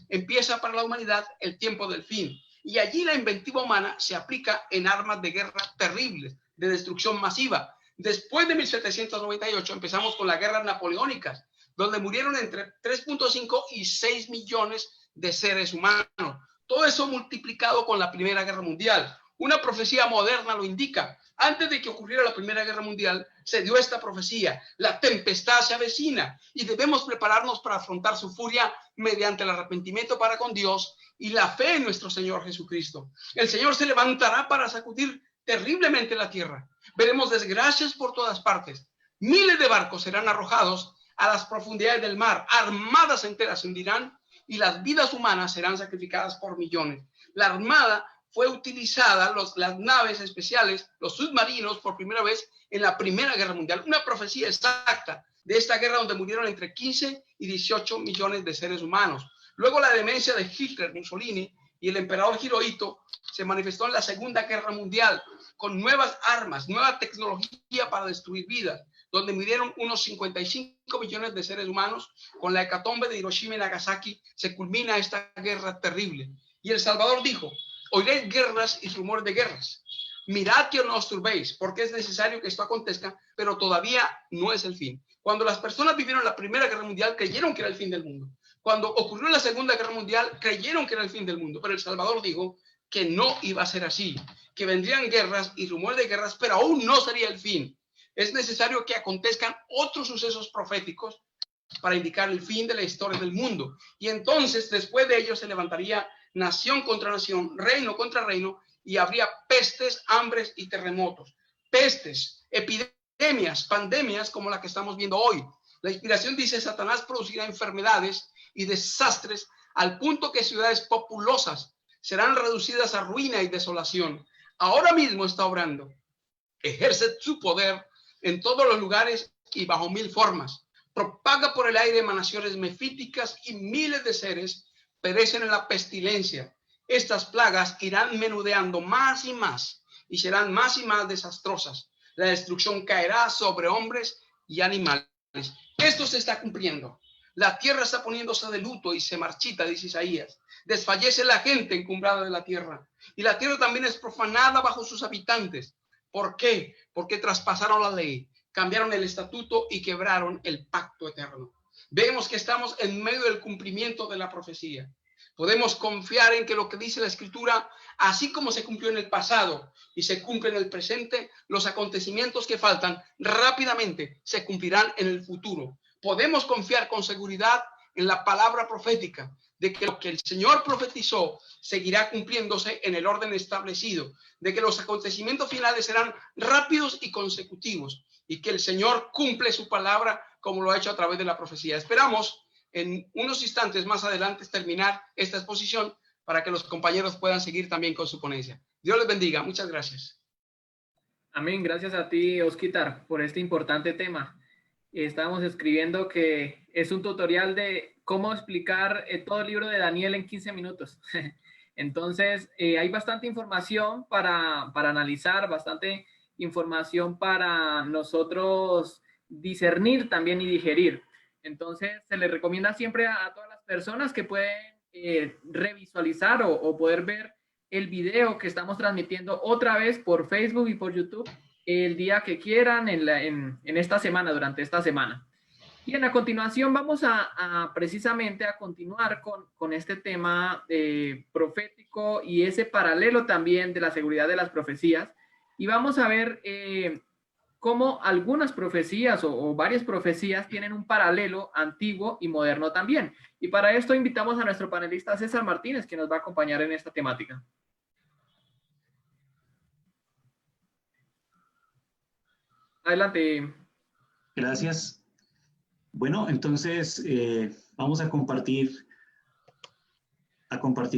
[SPEAKER 9] empieza para la humanidad el tiempo del fin. Y allí la inventiva humana se aplica en armas de guerra terribles, de destrucción masiva. Después de 1798 empezamos con las guerras napoleónicas, donde murieron entre 3.5 y 6 millones de seres humanos. Todo eso multiplicado con la Primera Guerra Mundial. Una profecía moderna lo indica. Antes de que ocurriera la Primera Guerra Mundial, se dio esta profecía. La tempestad se avecina y debemos prepararnos para afrontar su furia mediante el arrepentimiento para con Dios y la fe en nuestro Señor Jesucristo. El Señor se levantará para sacudir terriblemente la tierra. Veremos desgracias por todas partes. Miles de barcos serán arrojados a las profundidades del mar. Armadas enteras se hundirán y las vidas humanas serán sacrificadas por millones. La armada fue utilizada, las naves especiales, los submarinos, por primera vez en la Primera Guerra Mundial. Una profecía exacta de esta guerra donde murieron entre 15 y 18 millones de seres humanos. Luego la demencia de Hitler, Mussolini y el emperador Hirohito se manifestó en la Segunda Guerra Mundial con nuevas armas, nueva tecnología para destruir vidas, donde murieron unos 55 millones de seres humanos. Con la hecatombe de Hiroshima y Nagasaki se culmina esta guerra terrible. Y El Salvador dijo: oiréis guerras y rumores de guerras. Mirad que no os turbéis, porque es necesario que esto acontezca, pero todavía no es el fin. Cuando las personas vivieron la Primera Guerra Mundial, creyeron que era el fin del mundo. Cuando ocurrió la Segunda Guerra Mundial, creyeron que era el fin del mundo. Pero El Salvador dijo que no iba a ser así, que vendrían guerras y rumores de guerras, pero aún no sería el fin. Es necesario que acontezcan otros sucesos proféticos para indicar el fin de la historia del mundo. Y entonces, después de ello, se levantaría nación contra nación, reino contra reino, y habría pestes, hambres y terremotos. Pestes, epidemias, pandemias como la que estamos viendo hoy. La inspiración dice: Satanás producirá enfermedades y desastres al punto que ciudades populosas serán reducidas a ruina y desolación. Ahora mismo está obrando. Ejerce su poder en todos los lugares y bajo mil formas. Propaga por el aire emanaciones mefíticas y miles de seres perecen en la pestilencia. Estas plagas irán menudeando más y serán más y más desastrosas. La destrucción caerá sobre hombres y animales. Esto se está cumpliendo. La tierra está poniéndose de luto y se marchita, dice Isaías. Desfallece la gente encumbrada de la tierra. Y la tierra también es profanada bajo sus habitantes. ¿Por qué? Porque traspasaron la ley, cambiaron el estatuto y quebraron el pacto eterno. Vemos que estamos en medio del cumplimiento de la profecía. Podemos confiar en que lo que dice la Escritura, así como se cumplió en el pasado y se cumple en el presente, los acontecimientos que faltan rápidamente se cumplirán en el futuro. Podemos confiar con seguridad en la palabra profética de que lo que el Señor profetizó seguirá cumpliéndose en el orden establecido, de que los acontecimientos finales serán rápidos y consecutivos y que el Señor cumple su palabra como lo ha hecho a través de la profecía. Esperamos en unos instantes más adelante terminar esta exposición para que los compañeros puedan seguir también con su ponencia. Dios les bendiga. Muchas gracias.
[SPEAKER 4] Amén. Gracias a ti, Osquitar, por este importante tema. estábamos escribiendo que es un tutorial de cómo explicar todo el libro de Daniel en 15 minutos. Entonces, hay bastante información para analizar, bastante información para nosotros discernir también y digerir. Entonces, se les recomienda siempre a todas las personas que pueden revisualizar o poder ver el video que estamos transmitiendo otra vez por Facebook y por YouTube el día que quieran en esta semana, durante esta semana. Bien, a continuación vamos precisamente a continuar con este tema profético y ese paralelo también de la seguridad de las profecías. Y vamos a ver cómo algunas profecías o varias profecías tienen un paralelo antiguo y moderno también. Y para esto invitamos a nuestro panelista César Martínez, que nos va a acompañar en esta temática. Adelante.
[SPEAKER 6] Gracias. Bueno, entonces vamos a compartir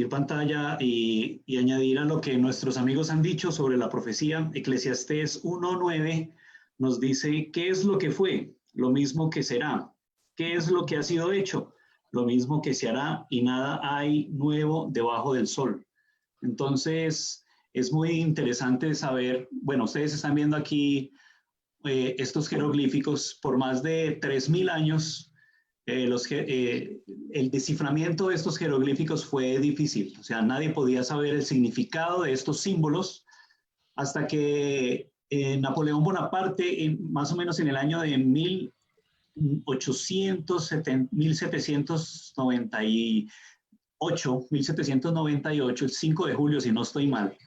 [SPEAKER 6] pantalla y añadir a lo que nuestros amigos han dicho sobre la profecía. Eclesiastés 1:9 nos dice, ¿qué es lo que fue? Lo mismo que será. ¿Qué es lo que ha sido hecho? Lo mismo que se hará, y nada hay nuevo debajo del sol. Entonces, es muy interesante saber, bueno, ustedes están viendo aquí estos jeroglíficos. Por más de 3000 años, el desciframiento de estos jeroglíficos fue difícil. O sea, nadie podía saber el significado de estos símbolos hasta que Napoleón Bonaparte, más o menos en el año de 1798, el 5 de julio, si no estoy mal,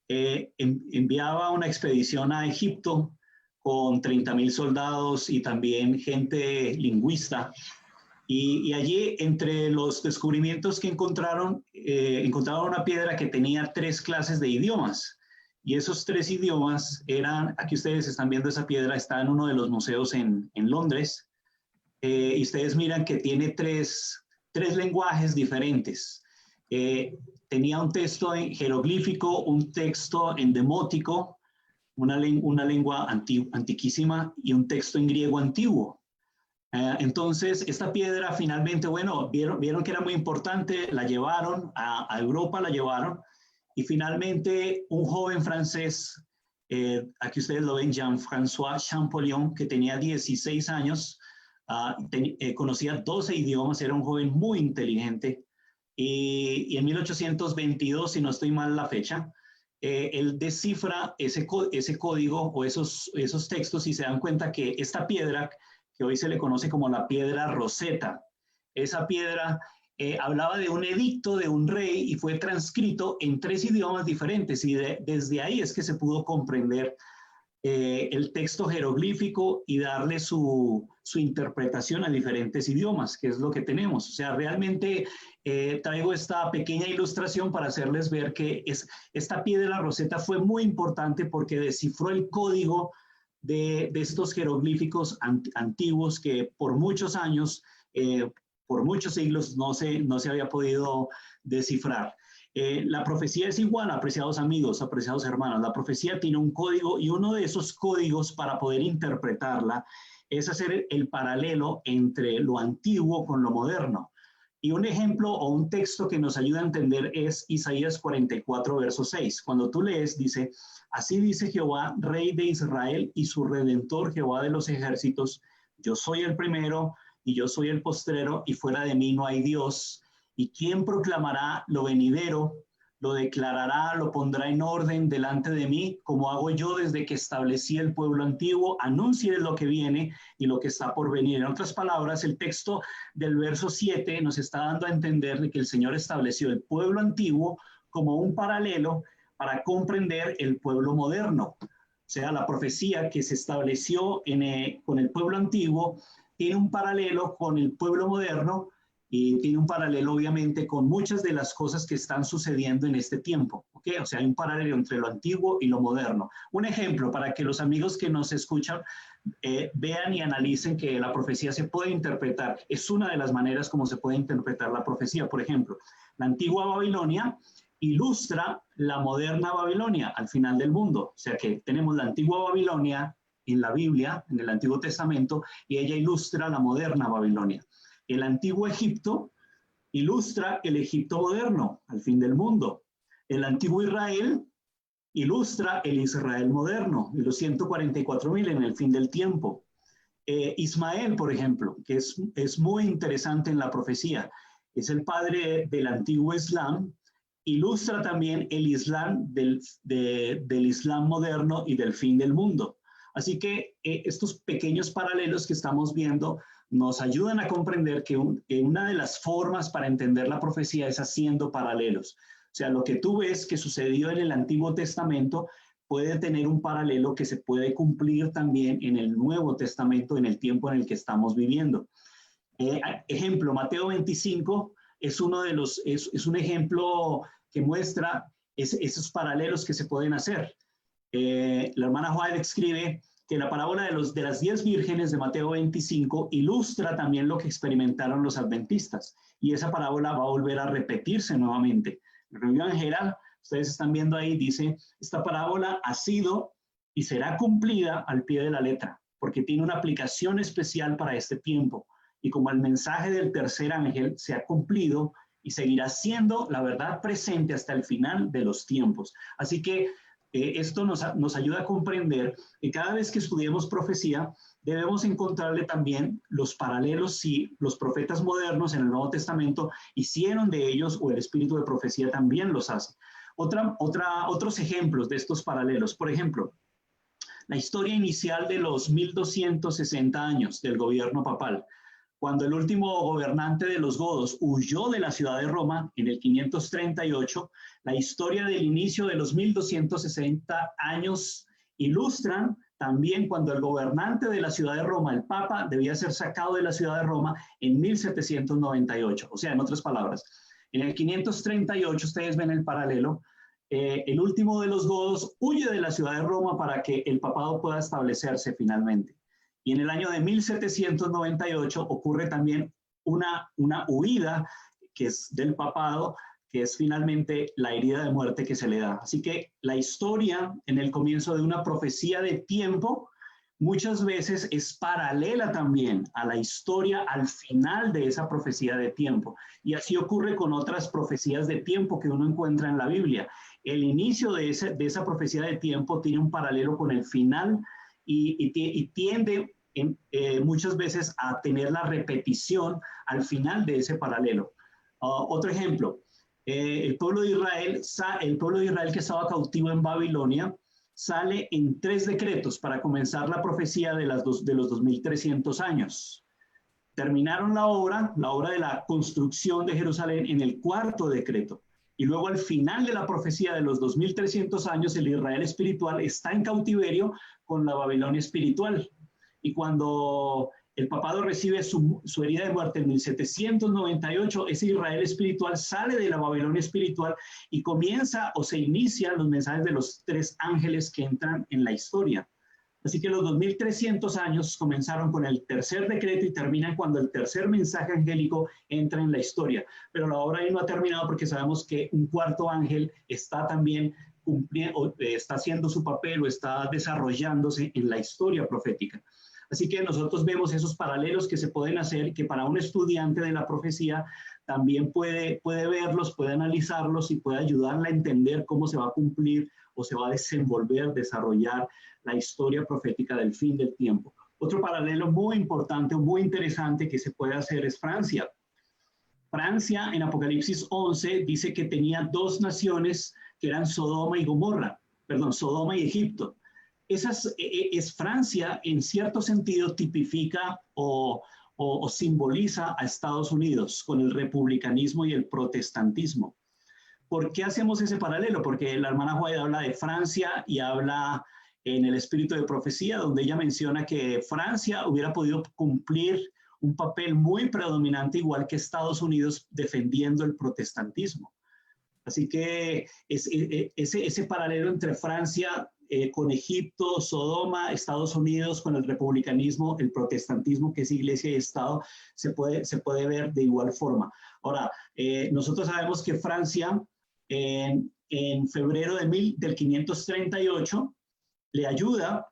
[SPEAKER 6] enviaba una expedición a Egipto con 30,000 soldados y también gente lingüista. Y allí, entre los descubrimientos que encontraron una piedra que tenía 3 clases de idiomas. Y esos 3 idiomas eran, aquí ustedes están viendo esa piedra, está en uno de los museos en Londres. Y ustedes miran que tiene tres lenguajes diferentes. Tenía un texto en jeroglífico, un texto en demótico, una lengua antiquísima, y un texto en griego antiguo. Entonces, esta piedra finalmente, bueno, vieron que era muy importante, la llevaron a Europa, la llevaron, y finalmente un joven francés, aquí ustedes lo ven, Jean-François Champollion, que tenía 16 años, conocía 12 idiomas, era un joven muy inteligente, y en 1822, si no estoy mal la fecha, él descifra ese código o esos textos, y se dan cuenta que esta piedra, que hoy se le conoce como la piedra Rosetta, esa piedra hablaba de un edicto de un rey y fue transcrito en 3 idiomas diferentes, y desde ahí es que se pudo comprender el texto jeroglífico y darle su interpretación a diferentes idiomas, que es lo que tenemos. O sea, realmente traigo esta pequeña ilustración para hacerles ver que esta piedra Rosetta fue muy importante porque descifró el código de estos jeroglíficos antiguos que por muchos años, por muchos siglos no se había podido descifrar. La profecía es igual, apreciados amigos, apreciados hermanos. La profecía tiene un código, y uno de esos códigos para poder interpretarla es hacer el paralelo entre lo antiguo con lo moderno. Y un ejemplo o un texto que nos ayuda a entender es Isaías 44, verso 6. Cuando tú lees, dice, así dice Jehová, Rey de Israel y su Redentor, Jehová de los ejércitos, yo soy el primero y yo soy el postrero, y fuera de mí no hay Dios. ¿Y quién proclamará lo venidero? Lo declarará, lo pondrá en orden delante de mí, como hago yo desde que establecí el pueblo antiguo. Anuncie lo que viene y lo que está por venir. En otras palabras, el texto del verso 7 nos está dando a entender de que el Señor estableció el pueblo antiguo como un paralelo para comprender el pueblo moderno. O sea, la profecía que se estableció con el pueblo antiguo tiene un paralelo con el pueblo moderno, y tiene un paralelo obviamente con muchas de las cosas que están sucediendo en este tiempo, ¿ok? O sea, hay un paralelo entre lo antiguo y lo moderno. Un ejemplo para que los amigos que nos escuchan vean y analicen que la profecía se puede interpretar. Es una de las maneras como se puede interpretar la profecía. Por ejemplo, la antigua Babilonia ilustra la moderna Babilonia al final del mundo. O sea que tenemos la antigua Babilonia en la Biblia, en el Antiguo Testamento, y ella ilustra la moderna Babilonia. El Antiguo Egipto ilustra el Egipto moderno, al fin del mundo. El Antiguo Israel ilustra el Israel moderno, y los 144.000 en el fin del tiempo. Ismael, por ejemplo, que es muy interesante en la profecía, es el padre del antiguo Islam, ilustra también el Islam del Islam moderno y del fin del mundo. Así que estos pequeños paralelos que estamos viendo nos ayudan a comprender que una de las formas para entender la profecía es haciendo paralelos. O sea, lo que tú ves que sucedió en el Antiguo Testamento puede tener un paralelo que se puede cumplir también en el Nuevo Testamento, en el tiempo en el que estamos viviendo. Ejemplo, Mateo 25 es un ejemplo que muestra esos paralelos que se pueden hacer. La hermana White escribe que la parábola de las 10 vírgenes de Mateo 25 ilustra también lo que experimentaron los adventistas, y esa parábola va a volver a repetirse nuevamente. El Review and Herald, ustedes están viendo ahí, dice, esta parábola ha sido y será cumplida al pie de la letra, porque tiene una aplicación especial para este tiempo, y como el mensaje del tercer ángel se ha cumplido y seguirá siendo la verdad presente hasta el final de los tiempos. Así que esto nos ayuda a comprender que cada vez que estudiemos profecía, debemos encontrarle también los paralelos si los profetas modernos en el Nuevo Testamento hicieron de ellos, o el espíritu de profecía también los hace. Otros ejemplos de estos paralelos, por ejemplo, la historia inicial de los 1260 años del gobierno papal. Cuando el último gobernante de los godos huyó de la ciudad de Roma en el 538, la historia del inicio de los 1260 años ilustran también cuando el gobernante de la ciudad de Roma, el Papa, debía ser sacado de la ciudad de Roma en 1798. O sea, en otras palabras, en el 538, ustedes ven el paralelo, el último de los godos huye de la ciudad de Roma para que el papado pueda establecerse finalmente. Y en el año de 1798 ocurre también una huida que es del papado, que es finalmente la herida de muerte que se le da. Así que la historia en el comienzo de una profecía de tiempo muchas veces es paralela también a la historia al final de esa profecía de tiempo. Y así ocurre con otras profecías de tiempo que uno encuentra en la Biblia. El inicio de esa profecía de tiempo tiene un paralelo con el final y tiende muchas veces a tener la repetición al final de ese paralelo. Otro ejemplo, el pueblo de Israel que estaba cautivo en Babilonia sale en 3 decretos para comenzar la profecía de los 2300 años. Terminaron la obra de la construcción de Jerusalén en el 4º decreto. Y luego al final de la profecía de los 2300 años, el Israel espiritual está en cautiverio con la Babilonia espiritual. Y cuando el papado recibe su herida de muerte en 1798, ese Israel espiritual sale de la Babilonia espiritual y comienza o se inician los mensajes de los 3 ángeles que entran en la historia. Así que los 2300 años comenzaron con el 3er decreto y terminan cuando el 3er mensaje angélico entra en la historia. Pero la obra ahí no ha terminado porque sabemos que un 4º ángel está también cumpliendo, está haciendo su papel o está desarrollándose en la historia profética. Así que nosotros vemos esos paralelos que se pueden hacer, que para un estudiante de la profecía también puede verlos, puede analizarlos y puede ayudarle a entender cómo se va a cumplir o se va a desenvolver, desarrollar la historia profética del fin del tiempo. Otro paralelo muy importante, muy interesante que se puede hacer es Francia. Francia en Apocalipsis 11 dice que tenía 2 naciones que eran Sodoma y Egipto. Francia en cierto sentido tipifica o simboliza a Estados Unidos con el republicanismo y el protestantismo. ¿Por qué hacemos ese paralelo? Porque la hermana White habla de Francia y habla en el espíritu de profecía, donde ella menciona que Francia hubiera podido cumplir un papel muy predominante, igual que Estados Unidos, defendiendo el protestantismo. Así que ese paralelo entre Francia con Egipto, Sodoma, Estados Unidos, con el republicanismo, el protestantismo, que es iglesia y Estado, se puede ver de igual forma. Ahora, nosotros sabemos que Francia, en febrero del 538, le ayuda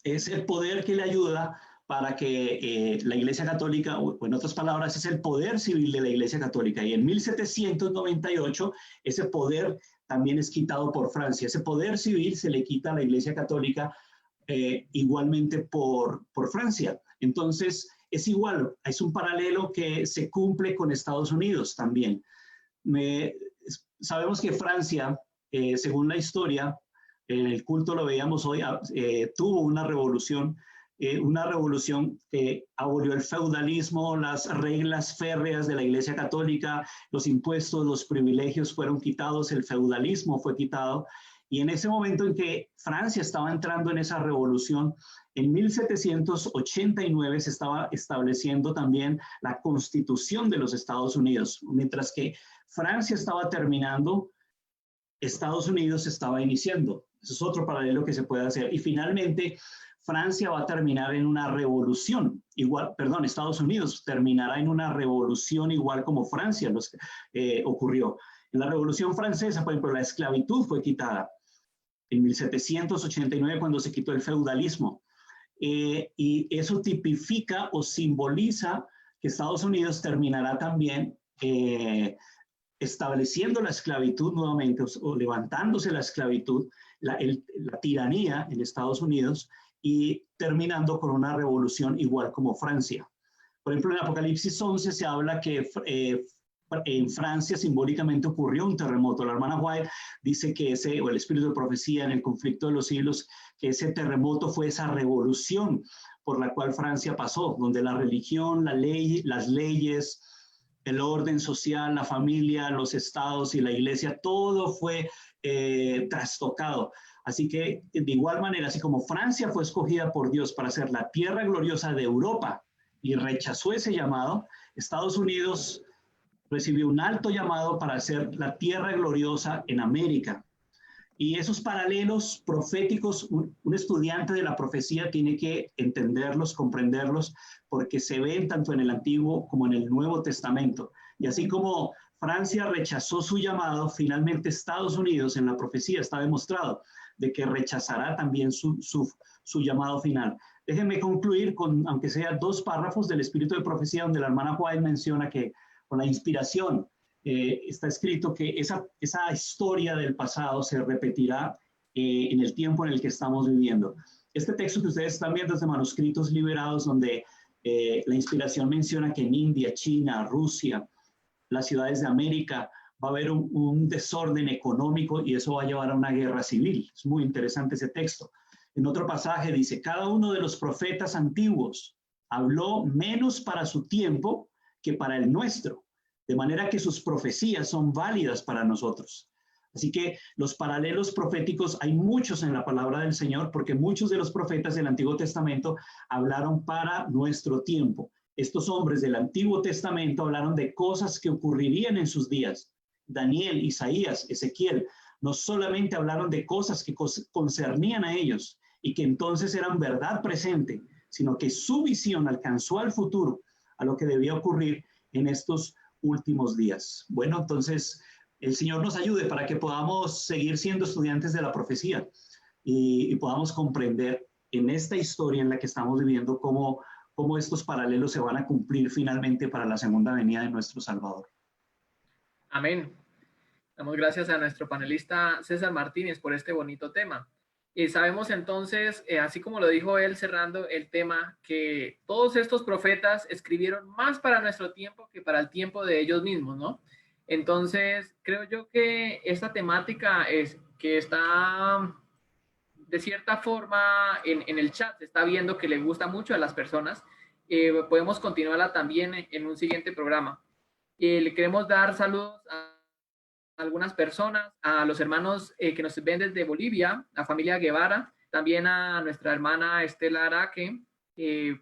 [SPEAKER 6] es el poder que le ayuda para que la Iglesia Católica, o en otras palabras, es el poder civil de la Iglesia Católica. Y en 1798 ese poder también es quitado por Francia. Ese poder civil se le quita a la Iglesia Católica igualmente por Francia. Entonces, es igual, es un paralelo que se cumple con Estados Unidos también. Sabemos que Francia, según la historia, en el culto lo veíamos hoy, tuvo una revolución que abolió el feudalismo, las reglas férreas de la Iglesia Católica, los impuestos, los privilegios fueron quitados, el feudalismo fue quitado. Y en ese momento en que Francia estaba entrando en esa revolución, en 1789 se estaba estableciendo también la Constitución de los Estados Unidos. Mientras que Francia estaba terminando, Estados Unidos estaba iniciando. Eso es otro paralelo que se puede hacer. Y finalmente, Francia va a terminar en una revolución, Estados Unidos terminará en una revolución igual como Francia ocurrió. En la Revolución Francesa, por ejemplo, la esclavitud fue quitada en 1789 cuando se quitó el feudalismo. Y eso tipifica o simboliza que Estados Unidos terminará también estableciendo la esclavitud nuevamente, o levantándose la esclavitud, la tiranía en Estados Unidos, y terminando con una revolución igual como Francia. Por ejemplo, en Apocalipsis 11 se habla que en Francia simbólicamente ocurrió un terremoto. La hermana White dice que o el espíritu de profecía en el conflicto de los siglos, que ese terremoto fue esa revolución por la cual Francia pasó, donde la religión, las leyes, el orden social, la familia, los estados y la iglesia, todo fue trastocado. Así que de igual manera, así como Francia fue escogida por Dios para ser la tierra gloriosa de Europa y rechazó ese llamado, Estados Unidos recibió un alto llamado para ser la tierra gloriosa en América. Y esos paralelos proféticos, un estudiante de la profecía tiene que entenderlos, comprenderlos, porque se ven tanto en el Antiguo como en el Nuevo Testamento. Y así como Francia rechazó su llamado, finalmente Estados Unidos en la profecía está demostrado de que rechazará también su llamado final. Déjenme concluir con, aunque sea 2 párrafos del espíritu de profecía, donde la hermana White menciona que con la inspiración está escrito que esa historia del pasado se repetirá en el tiempo en el que estamos viviendo. Este texto que ustedes están viendo es de Manuscritos Liberados, donde la inspiración menciona que en India, China, Rusia, las ciudades de América, va a haber un desorden económico y eso va a llevar a una guerra civil. Es muy interesante ese texto. En otro pasaje dice, cada uno de los profetas antiguos habló menos para su tiempo que para el nuestro, de manera que sus profecías son válidas para nosotros. Así que los paralelos proféticos hay muchos en la palabra del Señor, porque muchos de los profetas del Antiguo Testamento hablaron para nuestro tiempo. Estos hombres del Antiguo Testamento hablaron de cosas que ocurrirían en sus días. Daniel, Isaías, Ezequiel, no solamente hablaron de cosas que concernían a ellos y que entonces eran verdad presente, sino que su visión alcanzó al futuro, a lo que debía ocurrir en estos últimos días. Bueno, entonces el Señor nos ayude para que podamos seguir siendo estudiantes de la profecía y podamos comprender en esta historia en la que estamos viviendo cómo estos paralelos se van a cumplir finalmente para la segunda venida de nuestro Salvador.
[SPEAKER 4] Amén. Damos gracias a nuestro panelista César Martínez por este bonito tema. Y sabemos entonces, así como lo dijo él cerrando el tema, que todos estos profetas escribieron más para nuestro tiempo que para el tiempo de ellos mismos, ¿no? Entonces, creo yo que esta temática es que está de cierta forma en el chat, se está viendo que le gusta mucho a las personas. Podemos continuarla también en un siguiente programa. Le queremos dar saludos a algunas personas, a los hermanos que nos ven desde Bolivia, la familia Guevara, también a nuestra hermana Estela Araque,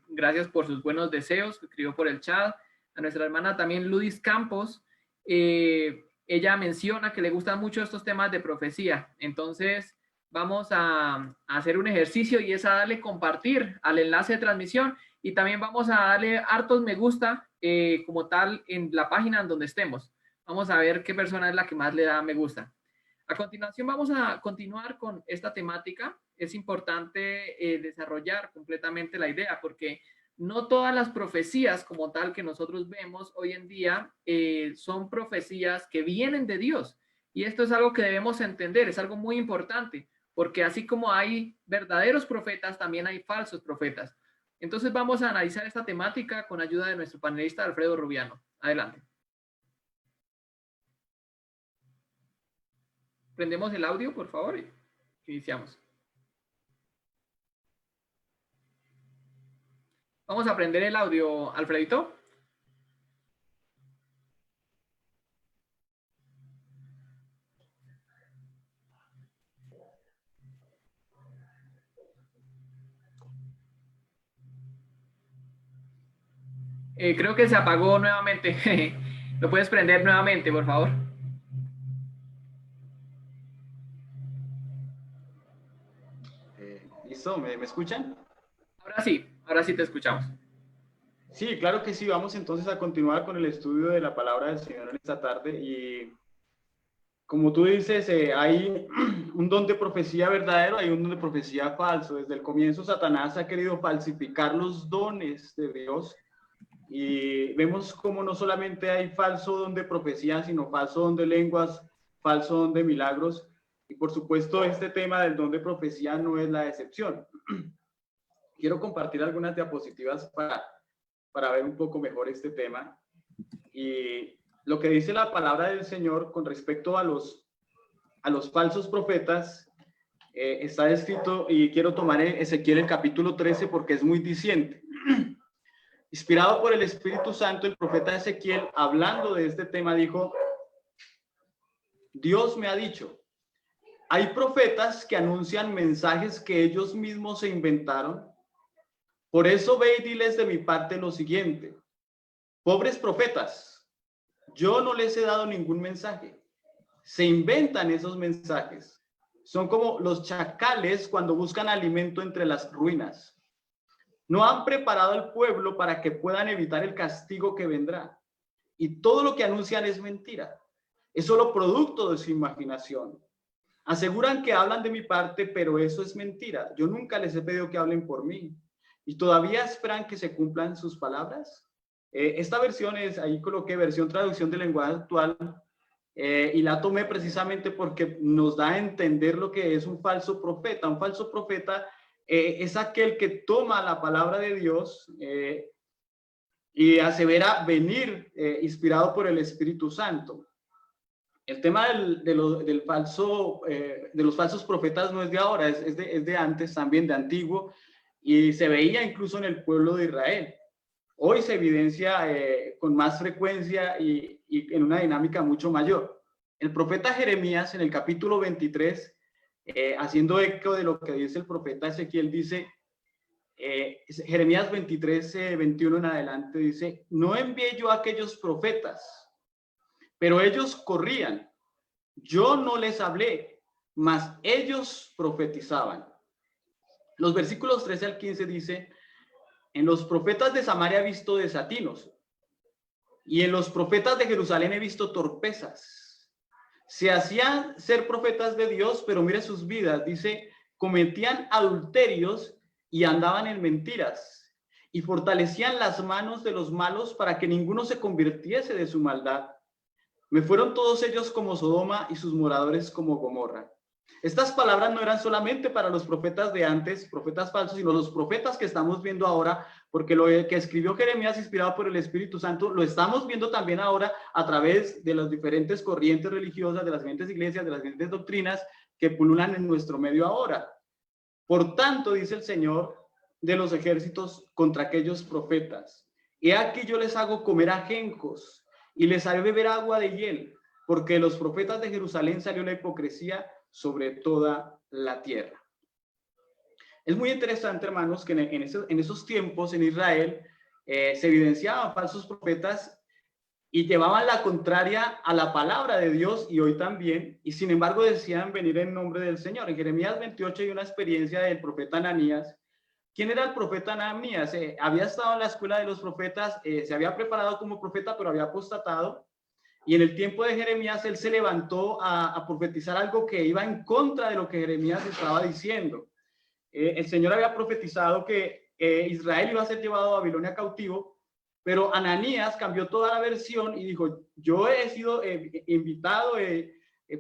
[SPEAKER 4] gracias por sus buenos deseos, que escribió por el chat, a nuestra hermana también Ludis Campos, ella menciona que le gustan mucho estos temas de profecía, entonces vamos a hacer un ejercicio y es a darle compartir al enlace de transmisión y también vamos a darle hartos me gusta como tal en la página en donde estemos. Vamos a ver qué persona es la que más le da me gusta. A continuación vamos a continuar con esta temática. es importante desarrollar completamente la idea, porque no todas las profecías como tal que nosotros vemos hoy en día son profecías que vienen de Dios. Y esto es algo que debemos entender, es algo muy importante, porque así como hay verdaderos profetas, también hay falsos profetas. Entonces vamos a analizar esta temática con ayuda de nuestro panelista Alfredo Rubiano. Adelante. Prendemos el audio, por favor, y iniciamos. Vamos a prender el audio, Alfredito. Creo que se apagó nuevamente. ¿Lo puedes prender nuevamente, por favor?
[SPEAKER 5] ¿Listo? ¿Me escuchan?
[SPEAKER 4] Ahora sí te escuchamos.
[SPEAKER 5] Sí, claro que sí. Vamos entonces a continuar con el estudio de la palabra del Señor en esta tarde. Y como tú dices, hay un don de profecía verdadero, hay un don de profecía falso. Desde el comienzo Satanás ha querido falsificar los dones de Dios. Y vemos como no solamente hay falso don de profecía, sino falso don de lenguas, falso don de milagros. Y por supuesto, este tema del don de profecía no es la excepción. Quiero compartir algunas diapositivas para ver un poco mejor este tema. Y lo que dice la palabra del Señor con respecto a los falsos profetas está escrito, y quiero tomar Ezequiel el capítulo 13 porque es muy diciente. Inspirado por el Espíritu Santo, el profeta Ezequiel, hablando de este tema, dijo: Dios me ha dicho, hay profetas que anuncian mensajes que ellos mismos se inventaron. Por eso ve y diles de mi parte lo siguiente: pobres profetas, yo no les he dado ningún mensaje. Se inventan esos mensajes. Son como los chacales cuando buscan alimento entre las ruinas. No han preparado al pueblo para que puedan evitar el castigo que vendrá. Y todo lo que anuncian es mentira. Es solo producto de su imaginación. Aseguran que hablan de mi parte, pero eso es mentira. Yo nunca les he pedido que hablen por mí. ¿Y todavía esperan que se cumplan sus palabras? Esta versión ahí coloqué versión traducción del lenguaje actual, y la tomé precisamente porque nos da a entender lo que es un falso profeta. Un falso profeta es aquel que toma la palabra de Dios y asevera venir inspirado por el Espíritu Santo. El tema de los falsos profetas no es de ahora, es de antes, también de antiguo, y se veía incluso en el pueblo de Israel. Hoy se evidencia con más frecuencia y en una dinámica mucho mayor. El profeta Jeremías, en el capítulo 23, haciendo eco de lo que dice el profeta Ezequiel, dice, Jeremías 23, 21 en adelante, dice: no envié yo a aquellos profetas, pero ellos corrían. Yo no les hablé, mas ellos profetizaban. Los versículos 13 al 15 dice: en los profetas de Samaria he visto desatinos, y en los profetas de Jerusalén he visto torpezas. Se hacían ser profetas de Dios, pero mire sus vidas, dice: cometían adulterios y andaban en mentiras, y fortalecían las manos de los malos para que ninguno se convirtiese de su maldad. Me fueron todos ellos como Sodoma y sus moradores como Gomorra. Estas palabras no eran solamente para los profetas de antes, profetas falsos, sino los profetas que estamos viendo ahora, porque lo que escribió Jeremías inspirado por el Espíritu Santo, lo estamos viendo también ahora a través de las diferentes corrientes religiosas, de las diferentes iglesias, de las diferentes doctrinas que pululan en nuestro medio ahora. Por tanto, dice el Señor de los ejércitos contra aquellos profetas: he aquí yo les hago comer ajenjos y les haré beber agua de hiel, porque de los profetas de Jerusalén salió la hipocresía sobre toda la tierra. Es muy interesante, hermanos, que en esos tiempos en Israel se evidenciaban falsos profetas y llevaban la contraria a la palabra de Dios, y hoy también, y sin embargo decían venir en nombre del Señor. En Jeremías 28 hay una experiencia del profeta Ananías. ¿Quién era el profeta Ananías? Había estado en la escuela de los profetas, se había preparado como profeta, pero había apostatado. Y en el tiempo de Jeremías, él se levantó a profetizar algo que iba en contra de lo que Jeremías estaba diciendo. el Señor había profetizado que Israel iba a ser llevado a Babilonia cautivo, pero Ananías cambió toda la versión y dijo, yo he sido invitado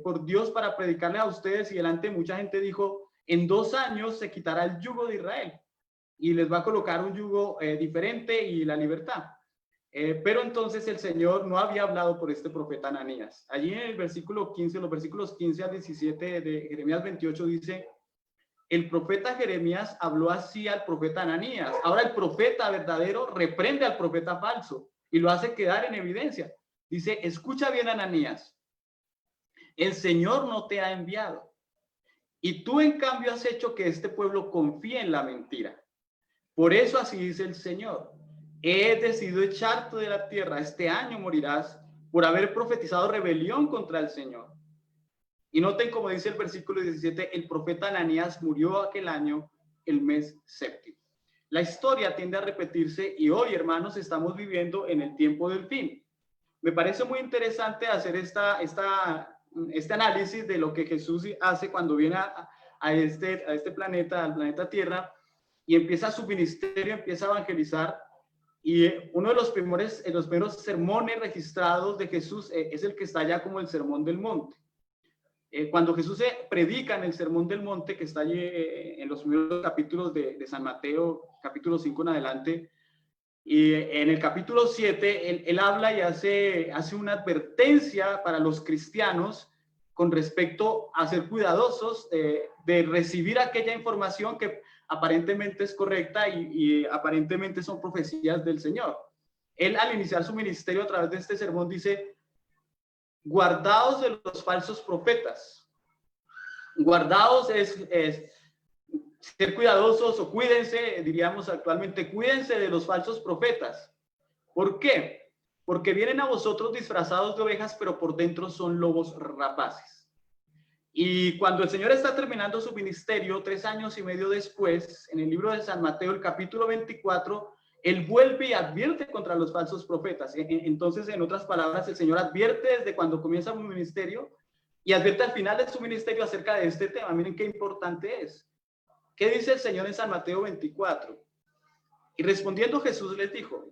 [SPEAKER 5] por Dios para predicarle a ustedes, y delante de mucha gente dijo, en 2 años se quitará el yugo de Israel y les va a colocar un yugo diferente y la libertad. Pero entonces el Señor no había hablado por este profeta Ananías. Allí en el versículo 15, los versículos 15 al 17 de Jeremías 28 dice, el profeta Jeremías habló así al profeta Ananías. Ahora el profeta verdadero reprende al profeta falso y lo hace quedar en evidencia. Dice, escucha bien, Ananías, el Señor no te ha enviado, y tú en cambio has hecho que este pueblo confíe en la mentira. Por eso así dice el Señor, he decidido echarte de la tierra, este año morirás por haber profetizado rebelión contra el Señor. Y noten como dice el versículo 17, el profeta Ananías murió aquel año, el mes séptimo. La historia tiende a repetirse y hoy, hermanos, estamos viviendo en el tiempo del fin. Me parece muy interesante hacer este análisis de lo que Jesús hace cuando viene a este planeta, al planeta Tierra, y empieza su ministerio, empieza a evangelizar. Y uno de los primeros sermones registrados de Jesús es el que está allá como el Sermón del Monte. Cuando Jesús predica en el Sermón del Monte, que está allí en los primeros capítulos de San Mateo, capítulo 5 en adelante, y en el capítulo 7, él habla y hace una advertencia para los cristianos con respecto a ser cuidadosos de recibir aquella información que aparentemente es correcta y aparentemente son profecías del Señor. Él, al iniciar su ministerio a través de este sermón, dice, guardaos de los falsos profetas. Guardaos es ser cuidadosos, o cuídense, diríamos actualmente, cuídense de los falsos profetas. ¿Por qué? Porque vienen a vosotros disfrazados de ovejas, pero por dentro son lobos rapaces. Y cuando el Señor está terminando su ministerio, 3 años y medio después, en el libro de San Mateo, el capítulo 24, Él vuelve y advierte contra los falsos profetas. Entonces, en otras palabras, el Señor advierte desde cuando comienza su ministerio y advierte al final de su ministerio acerca de este tema. Miren qué importante es. ¿Qué dice el Señor en San Mateo 24? Y respondiendo Jesús les dijo,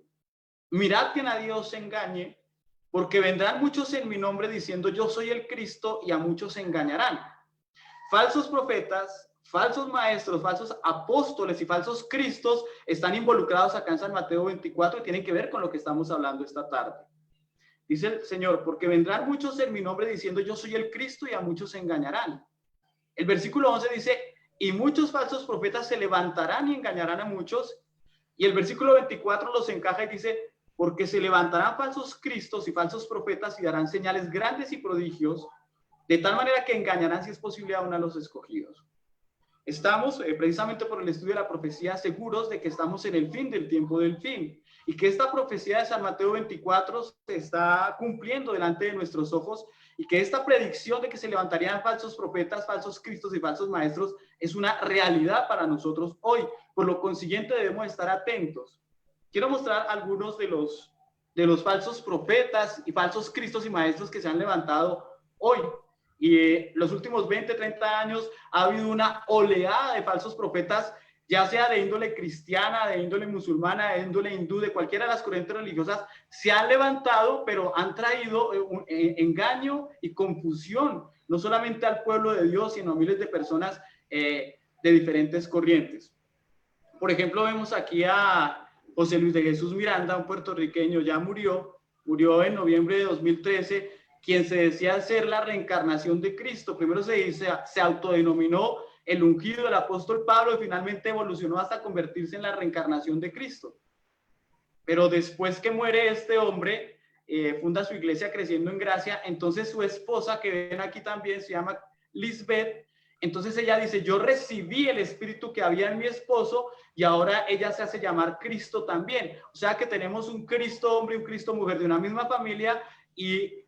[SPEAKER 5] mirad que nadie os engañe, porque vendrán muchos en mi nombre diciendo yo soy el Cristo, y a muchos se engañarán. Falsos profetas, falsos maestros, falsos apóstoles y falsos cristos están involucrados acá en San Mateo 24 y tienen que ver con lo que estamos hablando esta tarde. Dice el Señor, porque vendrán muchos en mi nombre diciendo yo soy el Cristo, y a muchos se engañarán. El versículo 11 dice, y muchos falsos profetas se levantarán y engañarán a muchos. Y el versículo 24 los encaja y dice, porque se levantarán falsos cristos y falsos profetas y darán señales grandes y prodigios, de tal manera que engañarán, si es posible, aún a los escogidos. Estamos, precisamente por el estudio de la profecía, seguros de que estamos en el fin del tiempo del fin, y que esta profecía de San Mateo 24 se está cumpliendo delante de nuestros ojos, y que esta predicción de que se levantarían falsos profetas, falsos cristos y falsos maestros es una realidad para nosotros hoy. Por lo consiguiente, debemos estar atentos. Quiero mostrar algunos de los falsos profetas y falsos cristos y maestros que se han levantado hoy. Y los últimos 20, 30 años ha habido una oleada de falsos profetas, ya sea de índole cristiana, de índole musulmana, de índole hindú, de cualquiera de las corrientes religiosas, se han levantado, pero han traído un engaño y confusión, no solamente al pueblo de Dios, sino a miles de personas de diferentes corrientes. Por ejemplo, vemos aquí a José Luis de Jesús Miranda, un puertorriqueño, ya murió en noviembre de 2013, quien se decía ser la reencarnación de Cristo. Primero se autodenominó el ungido del apóstol Pablo y finalmente evolucionó hasta convertirse en la reencarnación de Cristo. Pero después que muere este hombre, funda su iglesia Creciendo en Gracia. Entonces su esposa, que ven aquí también, se llama Lisbeth. Entonces ella dice, yo recibí el espíritu que había en mi esposo y ahora ella se hace llamar Cristo también. O sea que tenemos un Cristo hombre y un Cristo mujer de una misma familia y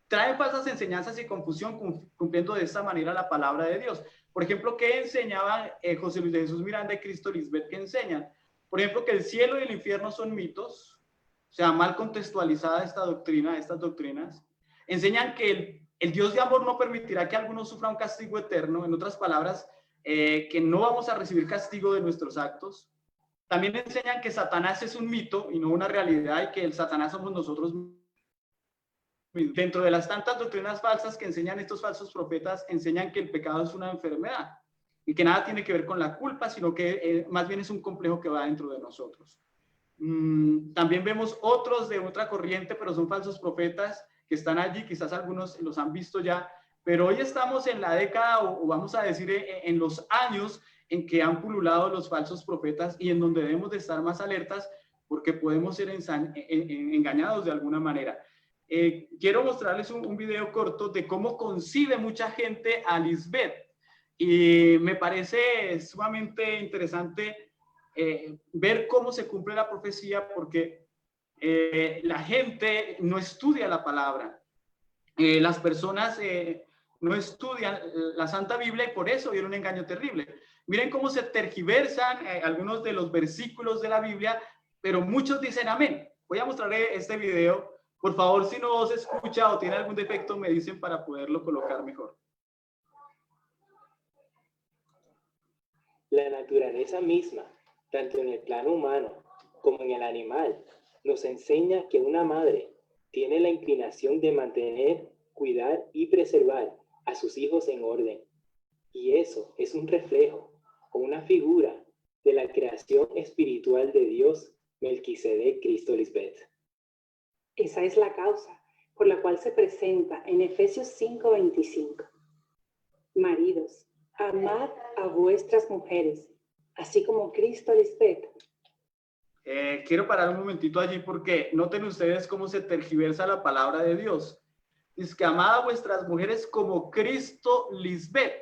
[SPEAKER 5] traen falsas enseñanzas y confusión cumpliendo de esta manera la palabra de Dios. Por ejemplo, ¿qué enseñaban José Luis de Jesús Miranda y Cristo Lisbeth? ¿Qué enseñan? Por ejemplo, que el cielo y el infierno son mitos, o sea, mal contextualizada esta doctrina, estas doctrinas. Enseñan que el Dios de amor no permitirá que alguno sufra un castigo eterno. En otras palabras, que no vamos a recibir castigo de nuestros actos. También enseñan que Satanás es un mito y no una realidad, y que el Satanás somos nosotros mismos. Dentro de las tantas doctrinas falsas que enseñan estos falsos profetas, enseñan que el pecado es una enfermedad y que nada tiene que ver con la culpa, sino que más bien es un complejo que va dentro de nosotros. También vemos otros de otra corriente, pero son falsos profetas que están allí, quizás algunos los han visto ya, pero hoy estamos en la década, o vamos a decir en los años en que han pululado los falsos profetas y en donde debemos de estar más alertas porque podemos ser engañados de alguna manera. Quiero mostrarles un video corto de cómo concibe mucha gente a Lisbeth, y me parece sumamente interesante ver cómo se cumple la profecía, porque la gente no estudia la palabra, las personas no estudian la Santa Biblia, y por eso viene un engaño terrible. Miren cómo se tergiversan algunos de los versículos de la Biblia, pero muchos dicen amén. Voy a mostrarles este video. Por favor, si no se escucha o tiene algún defecto, me dicen para poderlo colocar mejor.
[SPEAKER 10] La naturaleza misma, tanto en el plano humano como en el animal, nos enseña que una madre tiene la inclinación de mantener, cuidar y preservar a sus hijos en orden. Y eso es un reflejo o una figura de la creación espiritual de Dios, Melquisedec Cristo Lisbeth.
[SPEAKER 11] Esa es la causa por la cual se presenta en Efesios 5:25. Maridos, amad a vuestras mujeres, así como Cristo Lisbeth.
[SPEAKER 5] Quiero parar un momentito allí, porque noten ustedes cómo se tergiversa la palabra de Dios. Dice que amad a vuestras mujeres como Cristo Lisbeth.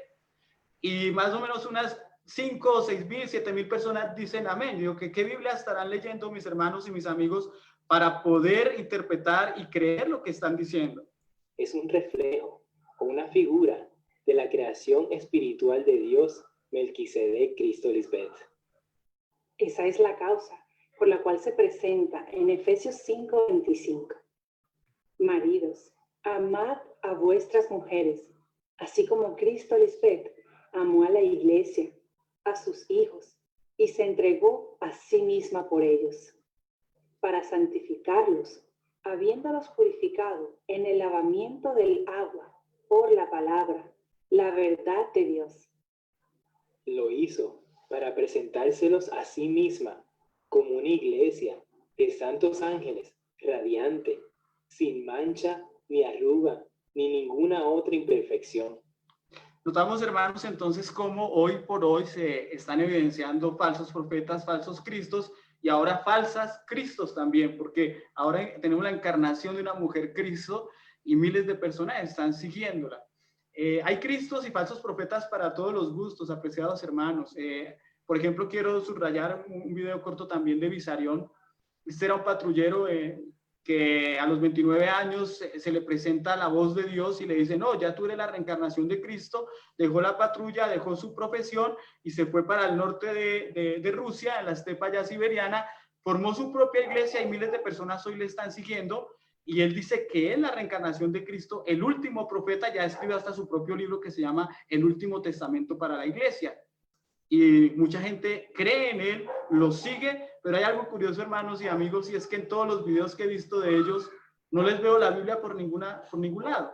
[SPEAKER 5] Y más o menos unas 5 o 6 mil, 7 mil personas dicen amén. Digo, ¿qué Biblia estarán leyendo mis hermanos y mis amigos para poder interpretar y creer lo que están diciendo?
[SPEAKER 10] Es un reflejo o una figura de la creación espiritual de Dios, Melquisedec Cristo Lisbeth.
[SPEAKER 11] Esa es la causa por la cual se presenta en Efesios 5:25. Maridos, amad a vuestras mujeres, así como Cristo Lisbeth amó a la iglesia, a sus hijos, y se entregó a sí misma por ellos, para santificarlos, habiéndolos purificado en el lavamiento del agua por la palabra, la verdad de Dios.
[SPEAKER 10] Lo hizo para presentárselos a sí misma como una iglesia de santos ángeles, radiante, sin mancha, ni arruga, ni ninguna otra imperfección.
[SPEAKER 5] Notamos, hermanos, entonces cómo hoy por hoy se están evidenciando falsos profetas, falsos cristos, y ahora falsas cristos también, porque ahora tenemos la encarnación de una mujer Cristo y miles de personas están siguiéndola. Hay cristos y falsos profetas para todos los gustos, apreciados hermanos. Por ejemplo, quiero subrayar un video corto también de Visarión. Este era un patrullero que a los 29 años se le presenta la voz de Dios y le dice: no, ya tú eres la reencarnación de Cristo. Dejó la patrulla, dejó su profesión y se fue para el norte de Rusia, en la estepa ya siberiana, formó su propia iglesia y miles de personas hoy le están siguiendo. Y él dice que es la reencarnación de Cristo, el último profeta. Ya escribió hasta su propio libro que se llama El Último Testamento para la Iglesia. Y mucha gente cree en él, lo sigue, pero hay algo curioso, hermanos y amigos, y es que en todos los videos que he visto de ellos, no les veo la Biblia por ningún lado.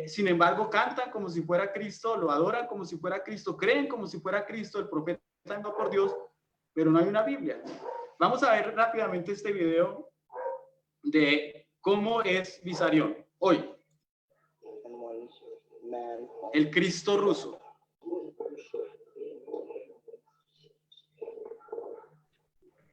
[SPEAKER 5] Sin embargo, cantan como si fuera Cristo, lo adoran como si fuera Cristo, creen como si fuera Cristo, el profeta enviado por Dios, pero no hay una Biblia. Vamos a ver rápidamente este video de cómo es Visarión hoy. El Cristo ruso.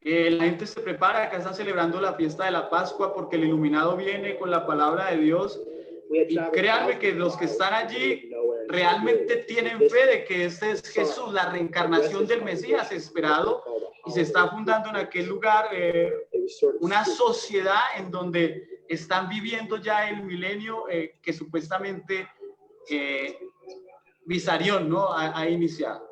[SPEAKER 5] La gente se prepara, acá está celebrando la fiesta de la Pascua porque el iluminado viene con la palabra de Dios. Y créanme que los que están allí realmente tienen fe de que este es Jesús, la reencarnación del Mesías esperado, y se está fundando en aquel lugar una sociedad en donde están viviendo ya el milenio que supuestamente Visarión, ¿no?, ha iniciado.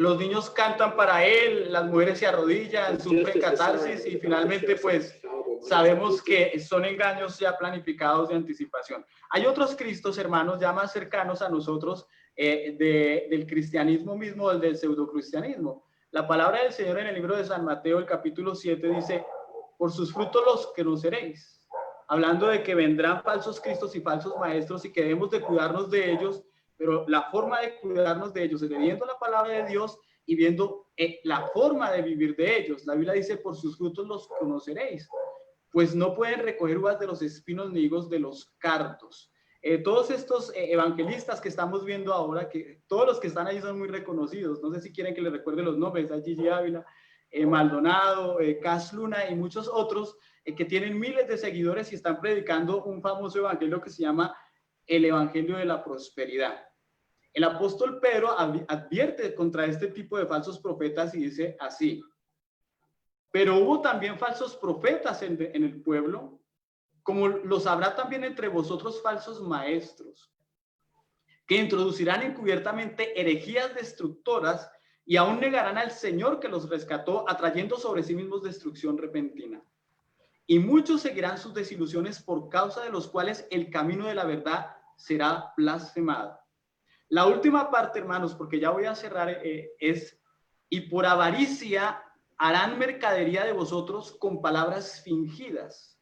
[SPEAKER 5] los niños cantan para él, las mujeres se arrodillan, sufren catarsis y finalmente pues sabemos que son engaños ya planificados de anticipación. Hay otros Cristos, hermanos, ya más cercanos a nosotros del cristianismo mismo, del pseudocristianismo. La palabra del Señor en el libro de San Mateo, el capítulo 7, dice, por sus frutos los conoceréis. Hablando de que vendrán falsos cristos y falsos maestros y que debemos de cuidarnos de ellos, pero la forma de cuidarnos de ellos es viendo la palabra de Dios y viendo la forma de vivir de ellos. La Biblia dice, por sus frutos los conoceréis. Pues no pueden recoger uvas de los espinos ni higos de los cardos. Todos estos evangelistas que estamos viendo ahora, que todos los que están ahí son muy reconocidos. No sé si quieren que les recuerde los nombres, a Gigi Ávila, Maldonado, Cas Luna y muchos otros que tienen miles de seguidores y están predicando un famoso evangelio que se llama el Evangelio de la Prosperidad. El apóstol Pedro advierte contra este tipo de falsos profetas y dice así, pero hubo también falsos profetas en el pueblo, como los habrá también entre vosotros falsos maestros, que introducirán encubiertamente herejías destructoras y aún negarán al Señor que los rescató, atrayendo sobre sí mismos destrucción repentina. Y muchos seguirán sus desilusiones, por causa de los cuales el camino de la verdad será blasfemado. La última parte, hermanos, porque ya voy a cerrar, es, y por avaricia harán mercadería de vosotros con palabras fingidas.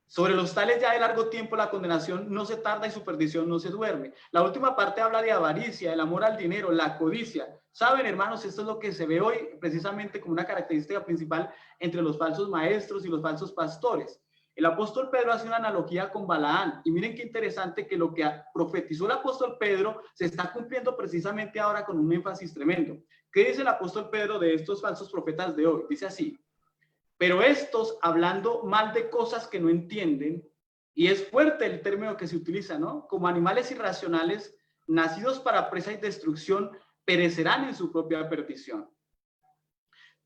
[SPEAKER 5] Sobre los tales ya de largo tiempo la condenación no se tarda y su perdición no se duerme. La última parte habla de avaricia, el amor al dinero, la codicia. Saben, hermanos, esto es lo que se ve hoy precisamente como una característica principal entre los falsos maestros y los falsos pastores. El apóstol Pedro hace una analogía con Balaán y miren qué interesante que lo que profetizó el apóstol Pedro se está cumpliendo precisamente ahora con un énfasis tremendo. ¿Qué dice el apóstol Pedro de estos falsos profetas de hoy? Dice así, pero estos hablando mal de cosas que no entienden, y es fuerte el término que se utiliza, ¿no? Como animales irracionales, nacidos para presa y destrucción, perecerán en su propia perdición.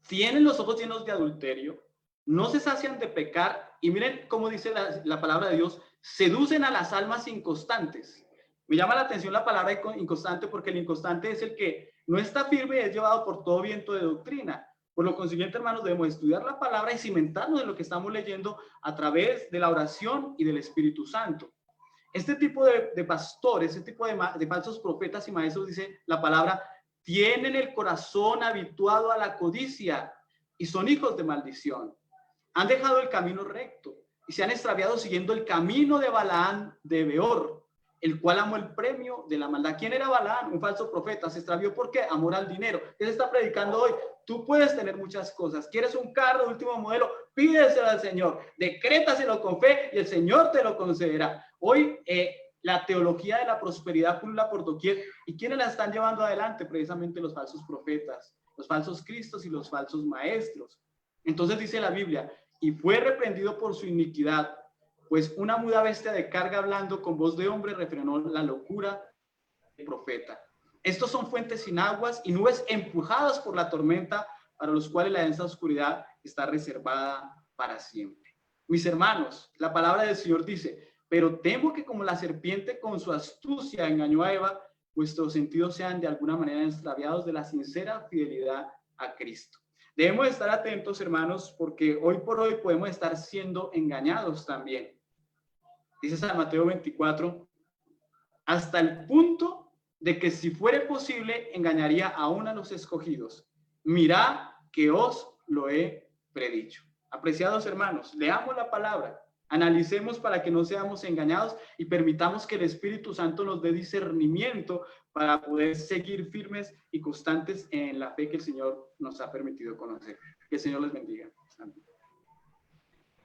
[SPEAKER 5] Tienen los ojos llenos de adulterio, no se sacian de pecar, y miren cómo dice la palabra de Dios, seducen a las almas inconstantes. Me llama la atención la palabra inconstante porque el inconstante es el que no está firme y es llevado por todo viento de doctrina. Por lo consiguiente, hermanos, debemos estudiar la palabra y cimentarnos en lo que estamos leyendo a través de la oración y del Espíritu Santo. Este tipo de pastores, este tipo de falsos profetas y maestros, dice la palabra, tienen el corazón habituado a la codicia y son hijos de maldición. Han dejado el camino recto y se han extraviado siguiendo el camino de Balaán de Beor, el cual amó el premio de la maldad. ¿Quién era Balaán? Un falso profeta. Se extravió ¿por qué? Amor al dinero. ¿Qué se está predicando hoy? Tú puedes tener muchas cosas. ¿Quieres un carro de último modelo? Pídeselo al Señor. Decrétaselo con fe y el Señor te lo concederá. Hoy la teología de la prosperidad pulula por doquier. ¿Y quiénes la están llevando adelante? Precisamente los falsos profetas, los falsos cristos y los falsos maestros. Entonces dice la Biblia, y fue reprendido por su iniquidad, pues una muda bestia de carga hablando con voz de hombre refrenó la locura del profeta. Estos son fuentes sin aguas y nubes empujadas por la tormenta, para los cuales la densa oscuridad está reservada para siempre. Mis hermanos, la palabra del Señor dice, pero temo que como la serpiente con su astucia engañó a Eva, vuestros sentidos sean de alguna manera extraviados de la sincera fidelidad a Cristo. Debemos estar atentos, hermanos, porque hoy por hoy podemos estar siendo engañados también. Dice San Mateo 24, hasta el punto de que si fuere posible, engañaría aún a los escogidos. Mirad que os lo he predicho. Apreciados hermanos, leamos la palabra, analicemos para que no seamos engañados y permitamos que el Espíritu Santo nos dé discernimiento para poder seguir firmes y constantes en la fe que el Señor nos ha permitido conocer. Que el Señor les bendiga.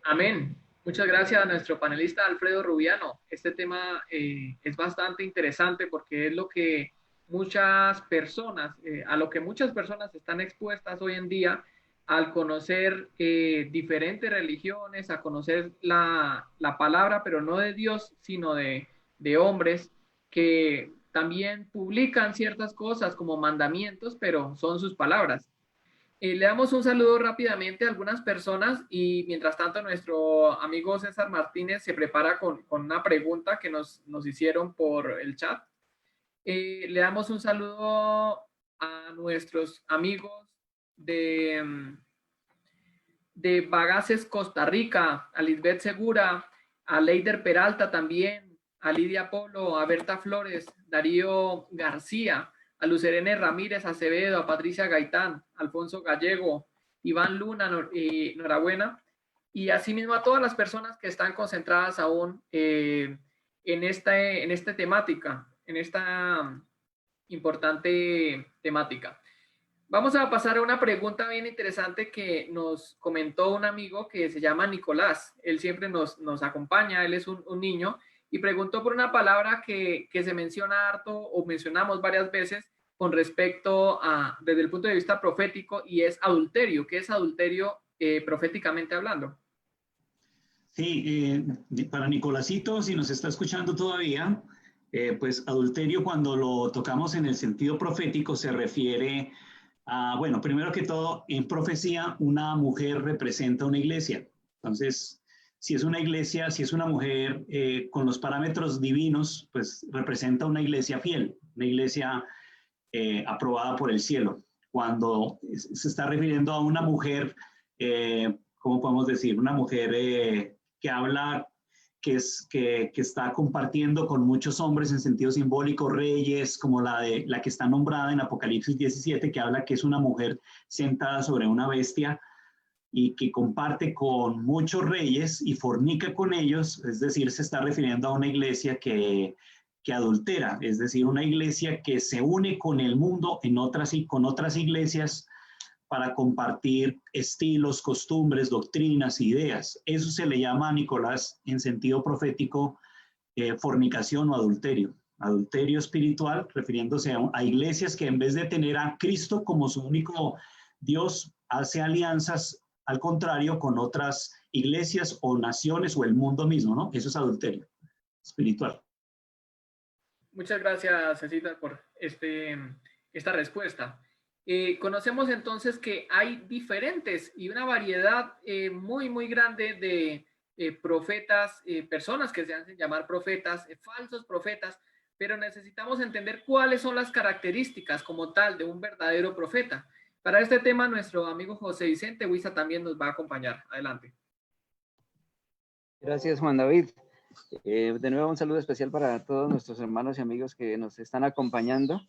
[SPEAKER 4] Amén. Muchas gracias a nuestro panelista Alfredo Rubiano. Este tema es bastante interesante porque es lo que muchas personas, a lo que muchas personas están expuestas hoy en día al conocer diferentes religiones, a conocer la palabra, pero no de Dios, sino de hombres que también publican ciertas cosas como mandamientos, pero son sus palabras. Le damos un saludo rápidamente a algunas personas y mientras tanto nuestro amigo César Martínez se prepara con una pregunta que nos hicieron por el chat. Le damos un saludo a nuestros amigos de Bagaces Costa Rica, a Lisbeth Segura, a Leider Peralta también, a Lidia Polo, a Berta Flores, Darío García, a Lucerene Ramírez Acevedo, a Patricia Gaitán, Alfonso Gallego, Iván Luna, enhorabuena, y asimismo a todas las personas que están concentradas aún en esta temática, en esta importante temática. Vamos a pasar a una pregunta bien interesante que nos comentó un amigo que se llama Nicolás. Él siempre nos acompaña, él es un niño, y preguntó por una palabra que se menciona harto o mencionamos varias veces con respecto a, desde el punto de vista profético, y es adulterio. ¿Qué es adulterio proféticamente hablando?
[SPEAKER 6] Sí, para Nicolásito, si nos está escuchando todavía, pues adulterio cuando lo tocamos en el sentido profético se refiere a, bueno, primero que todo, en profecía una mujer representa una iglesia. Entonces, si es una iglesia, si es una mujer con los parámetros divinos, pues representa una iglesia fiel, una iglesia aprobada por el cielo. Cuando se está refiriendo a una mujer, ¿cómo podemos decir? Una mujer que habla, que está compartiendo con muchos hombres en sentido simbólico, reyes, como la que está nombrada en Apocalipsis 17, que habla que es una mujer sentada sobre una bestia y que comparte con muchos reyes y fornica con ellos, es decir, se está refiriendo a una iglesia que adultera, es decir, una iglesia que se une con el mundo con otras iglesias para compartir estilos, costumbres, doctrinas, ideas. Eso se le llama a Nicolás en sentido profético fornicación o adulterio. Adulterio espiritual, refiriéndose a iglesias que en vez de tener a Cristo como su único Dios, hace alianzas al contrario con otras iglesias o naciones o el mundo mismo, ¿no? Eso es adulterio espiritual.
[SPEAKER 4] Muchas gracias, Cecita, por esta respuesta. Conocemos entonces que hay diferentes y una variedad muy, muy grande de profetas, personas que se hacen llamar profetas, falsos profetas, pero necesitamos entender cuáles son las características como tal de un verdadero profeta. Para este tema, nuestro amigo José Vicente Huiza también nos va a acompañar. Adelante.
[SPEAKER 8] Gracias, Juan David. De nuevo, un saludo especial para todos nuestros hermanos y amigos que nos están acompañando.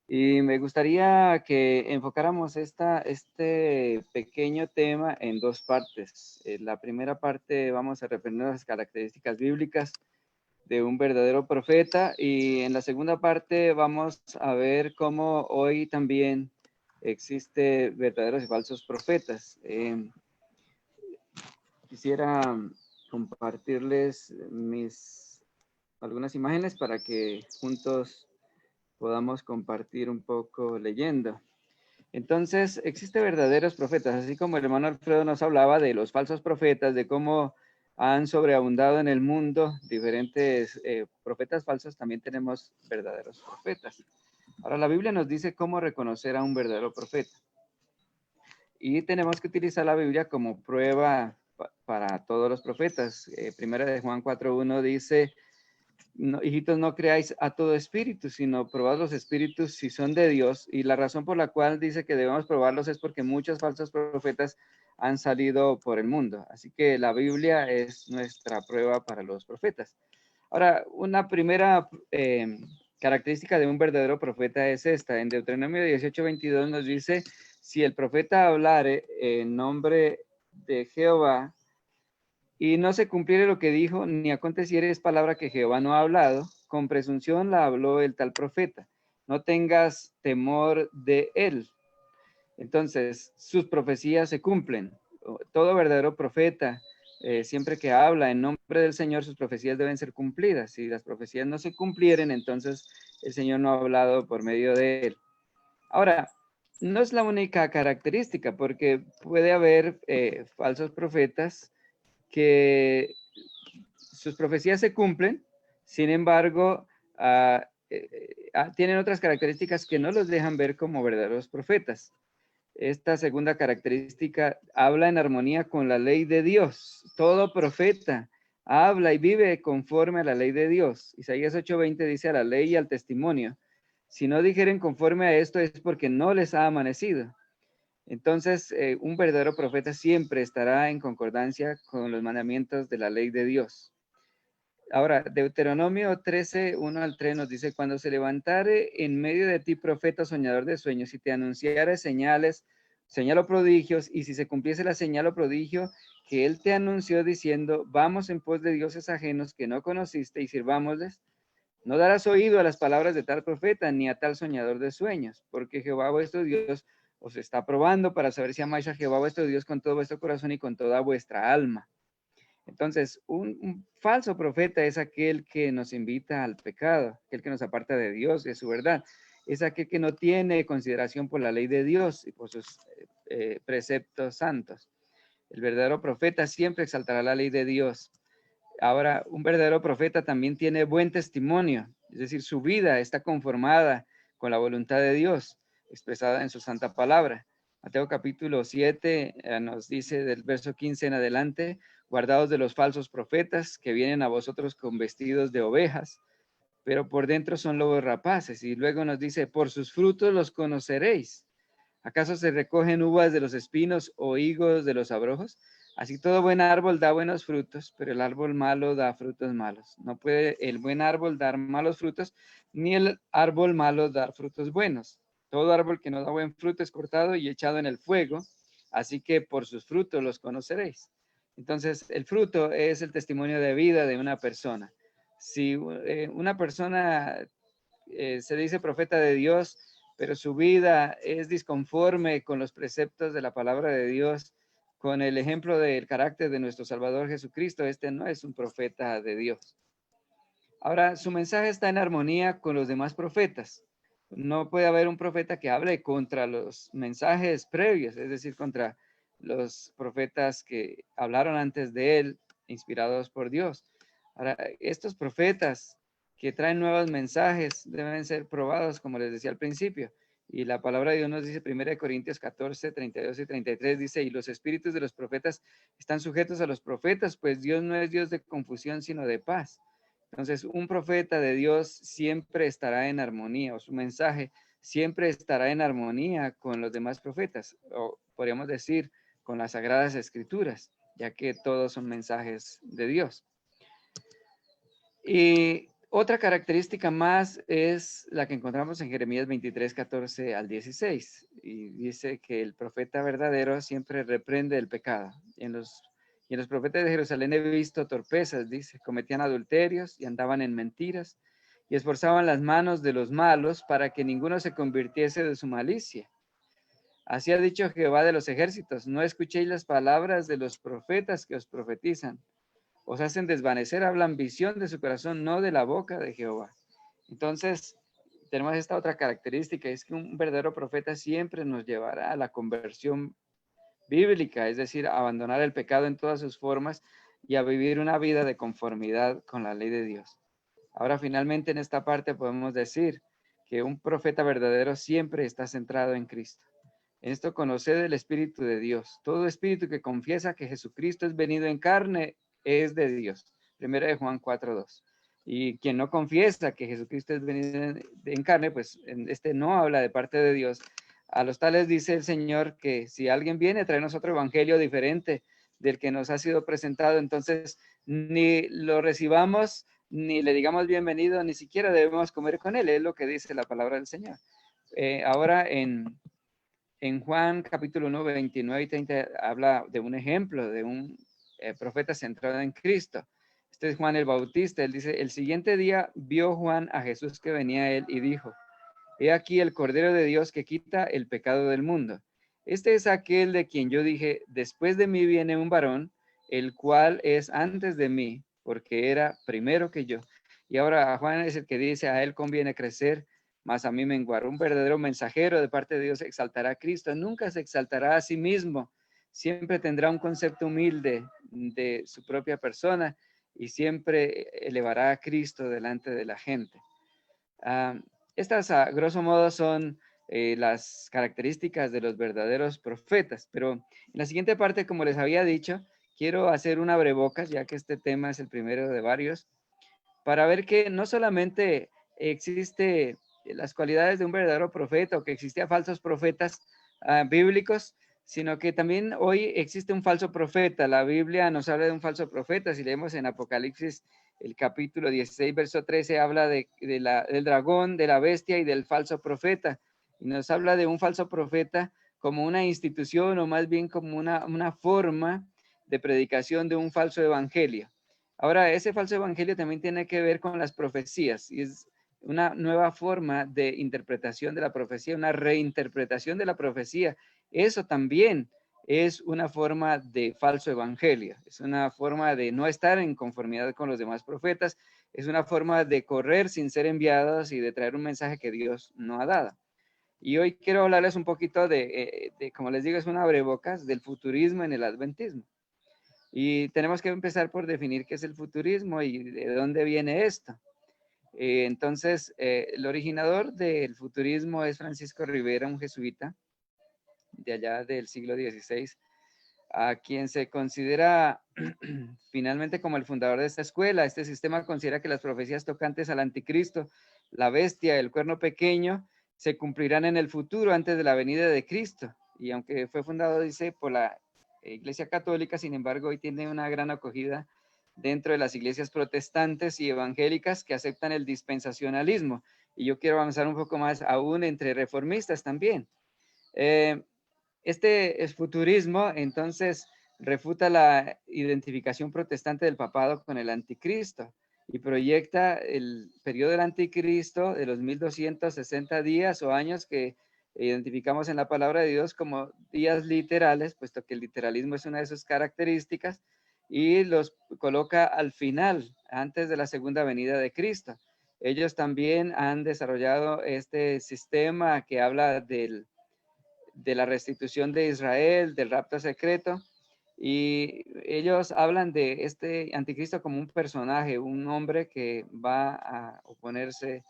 [SPEAKER 8] Y me gustaría que enfocáramos este pequeño tema en dos partes. En la primera parte vamos a referirnos a las características bíblicas de un verdadero profeta, y en la segunda parte vamos a ver cómo hoy también existe verdaderos y falsos profetas. Quisiera compartirles algunas imágenes para que juntos podamos compartir un poco leyendo. Entonces, existen verdaderos profetas, así como el hermano Alfredo nos hablaba de los falsos profetas, de cómo han sobreabundado en el mundo diferentes profetas falsos, también tenemos verdaderos profetas. Ahora, la Biblia nos dice cómo reconocer a un verdadero profeta. Y tenemos que utilizar la Biblia como prueba para todos los profetas. Primera de Juan 4:1 dice: no, hijitos, no creáis a todo espíritu, sino probad los espíritus si son de Dios. Y la razón por la cual dice que debemos probarlos es porque muchos falsos profetas han salido por el mundo. Así que la Biblia es nuestra prueba para los profetas. Ahora, una primera característica de un verdadero profeta es esta. En Deuteronomio 18:22 nos dice: si el profeta hablare en nombre de Jehová y no se cumpliere lo que dijo, ni aconteciere es palabra que Jehová no ha hablado, con presunción la habló el tal profeta. No tengas temor de él. Entonces, sus profecías se cumplen. Todo verdadero profeta, siempre que habla en nombre del Señor, sus profecías deben ser cumplidas. Si las profecías no se cumplieren, entonces el Señor no ha hablado por medio de él. Ahora, no es la única característica, porque puede haber falsos profetas que sus profecías se cumplen, sin embargo, tienen otras características que no los dejan ver como verdaderos profetas. Esta segunda característica habla en armonía con la ley de Dios. Todo profeta habla y vive conforme a la ley de Dios. Isaías 8:20 dice: a la ley y al testimonio. Si no dijeren conforme a esto es porque no les ha amanecido. Entonces, un verdadero profeta siempre estará en concordancia con los mandamientos de la ley de Dios. Ahora, Deuteronomio 13, 1 al 3 nos dice, cuando se levantare en medio de ti profeta soñador de sueños, y te anunciare señales, señal o prodigios, y si se cumpliese la señal o prodigio que él te anunció diciendo, vamos en pos de dioses ajenos que no conociste y sirvámosles, no darás oído a las palabras de tal profeta ni a tal soñador de sueños, porque Jehová vuestro Dios os está probando para saber si amáis a Jehová vuestro Dios con todo vuestro corazón y con toda vuestra alma. Entonces, un falso profeta es aquel que nos invita al pecado, aquel que nos aparta de Dios, de su verdad. Es aquel que no tiene consideración por la ley de Dios y por sus preceptos santos. El verdadero profeta siempre exaltará la ley de Dios. Ahora, un verdadero profeta también tiene buen testimonio, es decir, su vida está conformada con la voluntad de Dios, expresada en su santa palabra. Mateo capítulo 7 nos dice del verso 15 en adelante, guardaos de los falsos profetas que vienen a vosotros con vestidos de ovejas, pero por dentro son lobos rapaces. Y luego nos dice, por sus frutos los conoceréis. ¿Acaso se recogen uvas de los espinos o higos de los abrojos? Así todo buen árbol da buenos frutos, pero el árbol malo da frutos malos. No puede el buen árbol dar malos frutos, ni el árbol malo dar frutos buenos. Todo árbol que no da buen fruto es cortado y echado en el fuego, así que por sus frutos los conoceréis. Entonces, el fruto es el testimonio de vida de una persona. Si una persona se dice profeta de Dios, pero su vida es disconforme con los preceptos de la palabra de Dios, con el ejemplo del carácter de nuestro Salvador Jesucristo, este no es un profeta de Dios. Ahora, su mensaje está en armonía con los demás profetas. No puede haber un profeta que hable contra los mensajes previos, es decir, contra los profetas que hablaron antes de él, inspirados por Dios. Ahora, estos profetas que traen nuevos mensajes deben ser probados, como les decía al principio. Y la palabra de Dios nos dice, 1 Corintios 14, 32 y 33, dice, y los espíritus de los profetas están sujetos a los profetas, pues Dios no es Dios de confusión, sino de paz. Entonces, un profeta de Dios siempre estará en armonía, o su mensaje siempre estará en armonía con los demás profetas, o podríamos decir, con las Sagradas Escrituras, ya que todos son mensajes de Dios. Y otra característica más es la que encontramos en Jeremías 23, 14 al 16. Y dice que el profeta verdadero siempre reprende el pecado. Y en los profetas de Jerusalén he visto torpezas, dice, cometían adulterios y andaban en mentiras y esforzaban las manos de los malos para que ninguno se convirtiese de su malicia. Así ha dicho Jehová de los ejércitos, no escuchéis las palabras de los profetas que os profetizan. Os hacen desvanecer, hablan visión de su corazón, no de la boca de Jehová. Entonces, tenemos esta otra característica, es que un verdadero profeta siempre nos llevará a la conversión bíblica, es decir, a abandonar el pecado en todas sus formas y a vivir una vida de conformidad con la ley de Dios. Ahora, finalmente, en esta parte podemos decir que un profeta verdadero siempre está centrado en Cristo. En esto conoced el Espíritu de Dios. Todo espíritu que confiesa que Jesucristo es venido en carne es de Dios. 1 Juan 4:2. Y quien no confiesa que Jesucristo es venido en carne, pues este no habla de parte de Dios. A los tales dice el Señor que si alguien viene a traernos otro evangelio diferente del que nos ha sido presentado, entonces ni lo recibamos, ni le digamos bienvenido, ni siquiera debemos comer con él. Es lo que dice la palabra del Señor. Ahora en Juan capítulo 1, 29 y 30 habla de un ejemplo de un profeta centrado en Cristo. Este es Juan el Bautista. Él dice, el siguiente día vio Juan a Jesús que venía a él y dijo, he aquí el Cordero de Dios que quita el pecado del mundo. Este es aquel de quien yo dije, después de mí viene un varón, el cual es antes de mí, porque era primero que yo. Y ahora Juan es el que dice, a él conviene crecer, mas a mí menguar. Un verdadero mensajero de parte de Dios exaltará a Cristo, nunca se exaltará a sí mismo, siempre tendrá un concepto humilde de su propia persona y siempre elevará a Cristo delante de la gente. Estas, a grosso modo, son las características de los verdaderos profetas, pero en la siguiente parte, como les había dicho, quiero hacer un abrebocas, ya que este tema es el primero de varios, para ver que no solamente existe las cualidades de un verdadero profeta o que existían falsos profetas bíblicos, sino que también hoy existe un falso profeta. La Biblia nos habla de un falso profeta. Si leemos en Apocalipsis el capítulo 16, verso 13, habla del dragón, de la bestia y del falso profeta. Y nos habla de un falso profeta como una institución o más bien como una forma de predicación de un falso evangelio. Ahora, ese falso evangelio también tiene que ver con las profecías y es una nueva forma de interpretación de la profecía, una reinterpretación de la profecía. Eso también es una forma de falso evangelio, es una forma de no estar en conformidad con los demás profetas, es una forma de correr sin ser enviados y de traer un mensaje que Dios no ha dado. Y hoy quiero hablarles un poquito como les digo, es un abrebocas del futurismo en el adventismo. Y tenemos que empezar por definir qué es el futurismo y de dónde viene esto. Entonces, el originador del futurismo es Francisco Rivera, un jesuita de allá del siglo XVI, a quien se considera finalmente como el fundador de esta escuela. Este sistema considera que las profecías tocantes al anticristo, la bestia, el cuerno pequeño, se cumplirán en el futuro antes de la venida de Cristo. Y aunque fue fundado, dice, por la Iglesia Católica, sin embargo, hoy tiene una gran acogida dentro de las iglesias protestantes y evangélicas que aceptan el dispensacionalismo. Y yo quiero avanzar un poco más aún entre reformistas también. Este futurismo, entonces, refuta la identificación protestante del papado con el anticristo y proyecta el periodo del anticristo de los 1260 días o años que identificamos en la palabra de Dios como días literales, puesto que el literalismo es una de sus características, y los coloca al final, antes de la segunda venida de Cristo. Ellos también han desarrollado este sistema que habla de la restitución de Israel, del rapto secreto, y ellos hablan de este anticristo como un personaje, un hombre que va a oponerse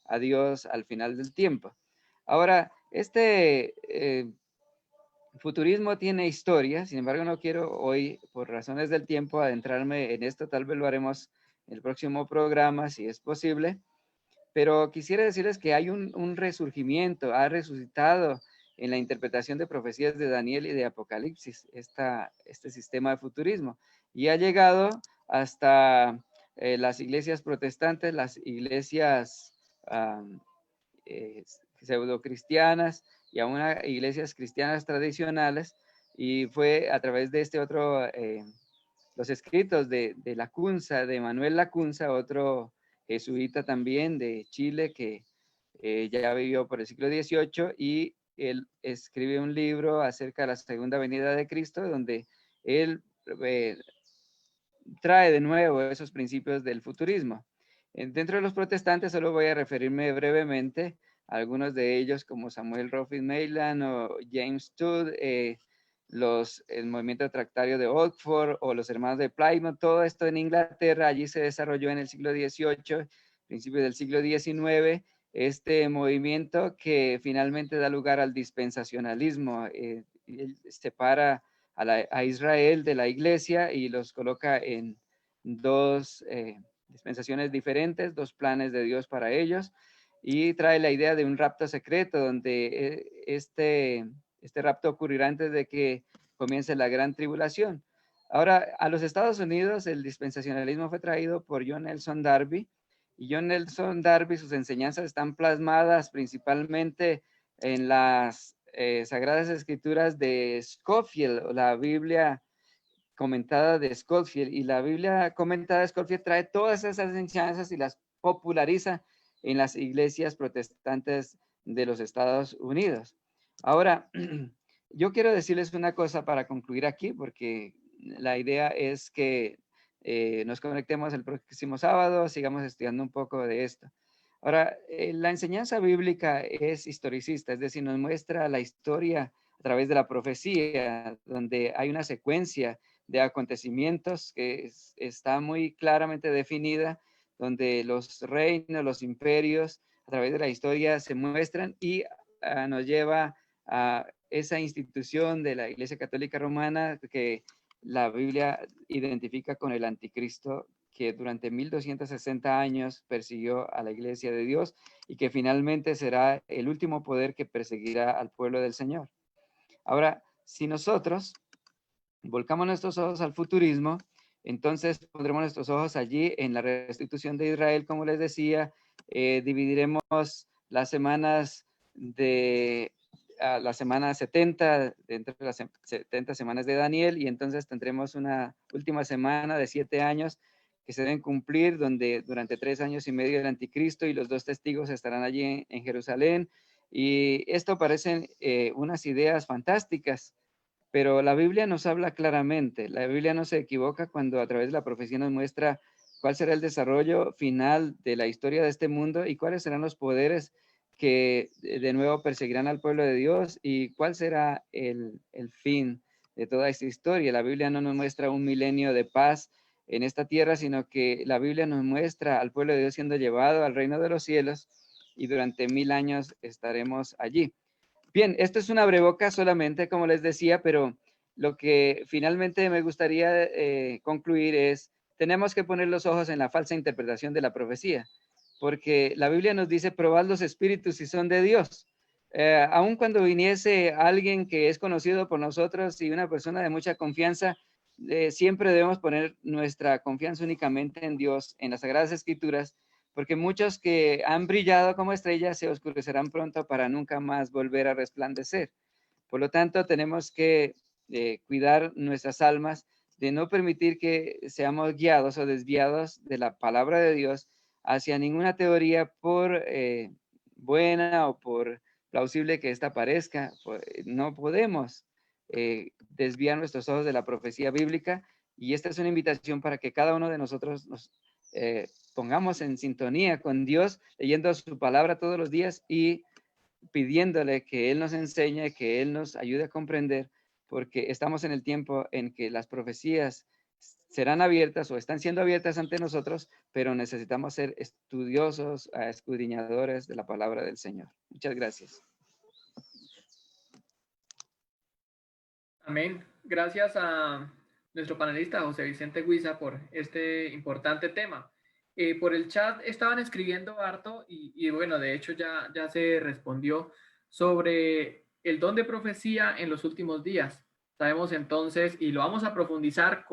[SPEAKER 8] a Dios al final del tiempo. Ahora, este futurismo tiene historia, sin embargo no quiero hoy, por razones del tiempo, adentrarme en esto, tal vez lo haremos en el próximo programa, si es posible, pero quisiera decirles que hay un resurgimiento, ha resucitado en la interpretación de profecías de Daniel y de Apocalipsis, este sistema de futurismo, y ha llegado hasta las iglesias protestantes, las iglesias pseudocristianas y aún a iglesias cristianas tradicionales, y fue a través de los escritos de Lacunza, de Manuel Lacunza, otro jesuita también de Chile que ya vivió por el siglo XVIII, y él escribe un libro acerca de la segunda venida de Cristo, donde él trae de nuevo esos principios del futurismo. Dentro de los protestantes solo voy a referirme brevemente a algunos de ellos, como Samuel Rothfield Maitland o James Todd, el movimiento tractario de Oxford o los hermanos de Plymouth. Todo esto en Inglaterra, allí se desarrolló en el siglo XVIII, principios del siglo XIX, este movimiento que finalmente da lugar al dispensacionalismo. Él separa a Israel de la iglesia y los coloca en dos dispensaciones diferentes, dos planes de Dios para ellos, y trae la idea de un rapto secreto, donde este rapto ocurrirá antes de que comience la gran tribulación. Ahora, a los Estados Unidos el dispensacionalismo fue traído por John Nelson Darby, y John Nelson Darby, sus enseñanzas están plasmadas principalmente en las Sagradas Escrituras de Scofield, o la Biblia comentada de Scofield, y la Biblia comentada de Scofield trae todas esas enseñanzas y las populariza en las iglesias protestantes de los Estados Unidos. Ahora, yo quiero decirles una cosa para concluir aquí, porque la idea es que nos conectemos el próximo sábado, sigamos estudiando un poco de esto. Ahora, la enseñanza bíblica es historicista, es decir, nos muestra la historia a través de la profecía, donde hay una secuencia de acontecimientos que está muy claramente definida, donde los reinos, los imperios, a través de la historia se muestran y nos lleva a esa institución de la Iglesia Católica Romana que la Biblia identifica con el anticristo que durante 1260 años persiguió a la iglesia de Dios y que finalmente será el último poder que perseguirá al pueblo del Señor. Ahora, si nosotros volcamos nuestros ojos al futurismo, entonces pondremos nuestros ojos allí en la restitución de Israel, como les decía, dividiremos las semanas de la semana 70, entre las 70 semanas de Daniel, y entonces tendremos una última semana de 7 años que se deben cumplir, donde durante 3 años y medio el anticristo y los 2 testigos estarán allí en Jerusalén, y esto parecen unas ideas fantásticas, pero la Biblia nos habla claramente. La Biblia no se equivoca cuando a través de la profecía nos muestra cuál será el desarrollo final de la historia de este mundo y cuáles serán los poderes que de nuevo perseguirán al pueblo de Dios y cuál será el fin de toda esta historia. La Biblia no nos muestra un milenio de paz en esta tierra, sino que la Biblia nos muestra al pueblo de Dios siendo llevado al reino de los cielos y durante 1000 años estaremos allí. Bien, esto es una abrebocas solamente, como les decía, pero lo que finalmente me gustaría concluir es, tenemos que poner los ojos en la falsa interpretación de la profecía, porque la Biblia nos dice, probad los espíritus si son de Dios. Aun cuando viniese alguien que es conocido por nosotros y una persona de mucha confianza, siempre debemos poner nuestra confianza únicamente en Dios, en las Sagradas Escrituras, porque muchos que han brillado como estrellas se oscurecerán pronto para nunca más volver a resplandecer. Por lo tanto, tenemos que cuidar nuestras almas, de no permitir que seamos guiados o desviados de la palabra de Dios hacia ninguna teoría, por buena o por plausible que ésta parezca. No podemos desviar nuestros ojos de la profecía bíblica, y esta es una invitación para que cada uno de nosotros nos pongamos en sintonía con Dios, leyendo su palabra todos los días y pidiéndole que Él nos enseñe, que Él nos ayude a comprender, porque estamos en el tiempo en que las profecías serán abiertas o están siendo abiertas ante nosotros, pero necesitamos ser estudiosos, escudriñadores de la palabra del Señor. Muchas gracias.
[SPEAKER 4] Amén. Gracias a nuestro panelista José Vicente Huiza por este importante tema. Por el chat estaban escribiendo harto y bueno, de hecho ya se respondió sobre el don de profecía en los últimos días. Sabemos entonces, y lo vamos a profundizar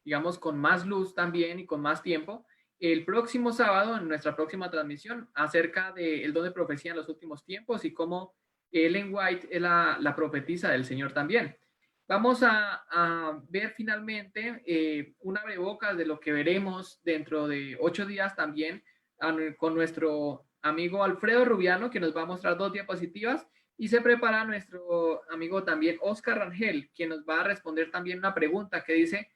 [SPEAKER 4] digamos, con más luz también y con más tiempo, el próximo sábado en nuestra próxima transmisión acerca del don de profecía en los últimos tiempos y cómo Ellen White es la profetisa del Señor también. Vamos a ver finalmente una abrebocas de lo que veremos dentro de 8 días también con nuestro amigo Alfredo Rubiano, que nos va a mostrar 2 diapositivas, y se prepara nuestro amigo también Oscar Rangel, quien nos va a responder también una pregunta que dice,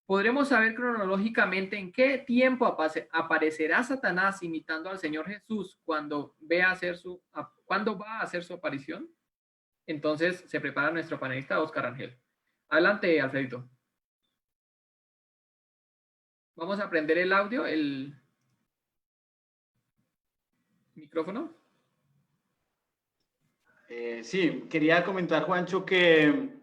[SPEAKER 4] ¿podremos saber cronológicamente en qué tiempo aparecerá Satanás imitando al Señor Jesús cuando va a hacer su aparición? Entonces se prepara nuestro panelista Oscar Rangel. Adelante, Alfredito. Vamos a prender el audio, el micrófono.
[SPEAKER 5] Sí, quería comentar, Juancho, que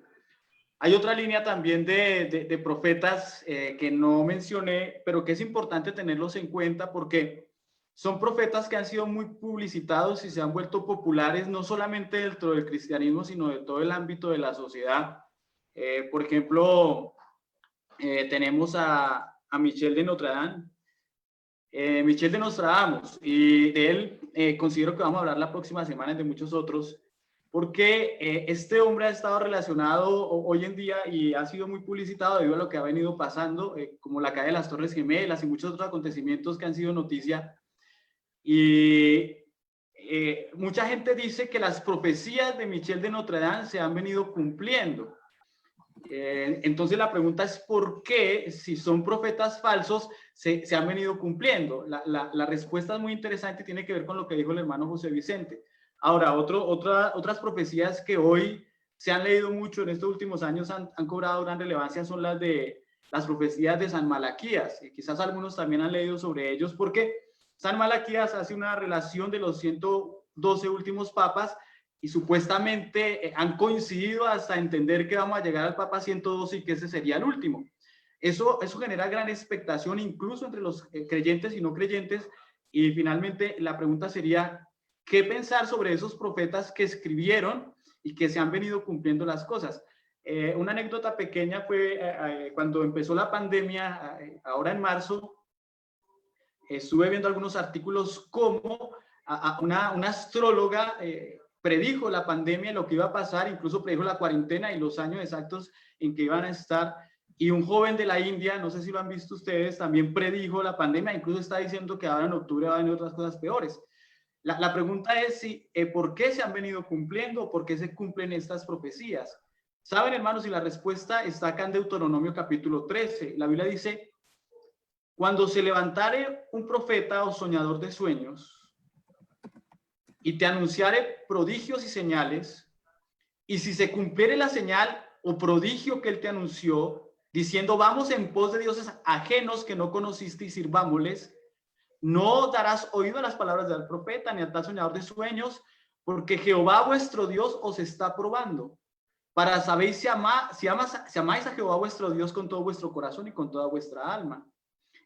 [SPEAKER 5] hay otra línea también de profetas que no mencioné, pero que es importante tenerlos en cuenta porque son profetas que han sido muy publicitados y se han vuelto populares no solamente dentro del cristianismo, sino de todo el ámbito de la sociedad. Por ejemplo, tenemos a Michel de Notre Dame. Michel de Nostradamus, y de él considero que vamos a hablar la próxima semana de muchos otros, porque este hombre ha estado relacionado hoy en día y ha sido muy publicitado debido a lo que ha venido pasando, como la caída de las Torres Gemelas y muchos otros acontecimientos que han sido noticia. Y mucha gente dice que las profecías de Michel de Notre Dame se han venido cumpliendo. Entonces la pregunta es ¿por qué, si son profetas falsos, se han venido cumpliendo? La respuesta es muy interesante y tiene que ver con lo que dijo el hermano José Vicente. Ahora, otras profecías que hoy se han leído mucho en estos últimos años han cobrado gran relevancia son las de las profecías de San Malaquías, y quizás algunos también han leído sobre ellos, porque San Malaquías hace una relación de los 112 últimos papas y supuestamente han coincidido hasta entender que vamos a llegar al Papa 112 y que ese sería el último. Eso genera gran expectación incluso entre los creyentes y no creyentes. Y finalmente la pregunta sería, ¿qué pensar sobre esos profetas que escribieron y que se han venido cumpliendo las cosas? Una anécdota pequeña fue cuando empezó la pandemia, ahora en marzo, estuve viendo algunos artículos como una astróloga predijo la pandemia, lo que iba a pasar, incluso predijo la cuarentena y los años exactos en que iban a estar. Y un joven de la India, no sé si lo han visto ustedes, también predijo la pandemia, incluso está diciendo que ahora en octubre va a venir otras cosas peores. La pregunta es ¿por qué se han venido cumpliendo? ¿Por qué se cumplen estas profecías? ¿Saben, hermanos? Y la respuesta está acá en Deuteronomio capítulo 13. La Biblia dice, cuando se levantare un profeta o soñador de sueños y te anunciare prodigios y señales, y si se cumpliere la señal o prodigio que él te anunció, diciendo, vamos en pos de dioses ajenos que no conociste y sirvámosles, no darás oído a las palabras del profeta ni a tal soñador de sueños, porque Jehová vuestro Dios os está probando, para saber si amáis a Jehová vuestro Dios con todo vuestro corazón y con toda vuestra alma.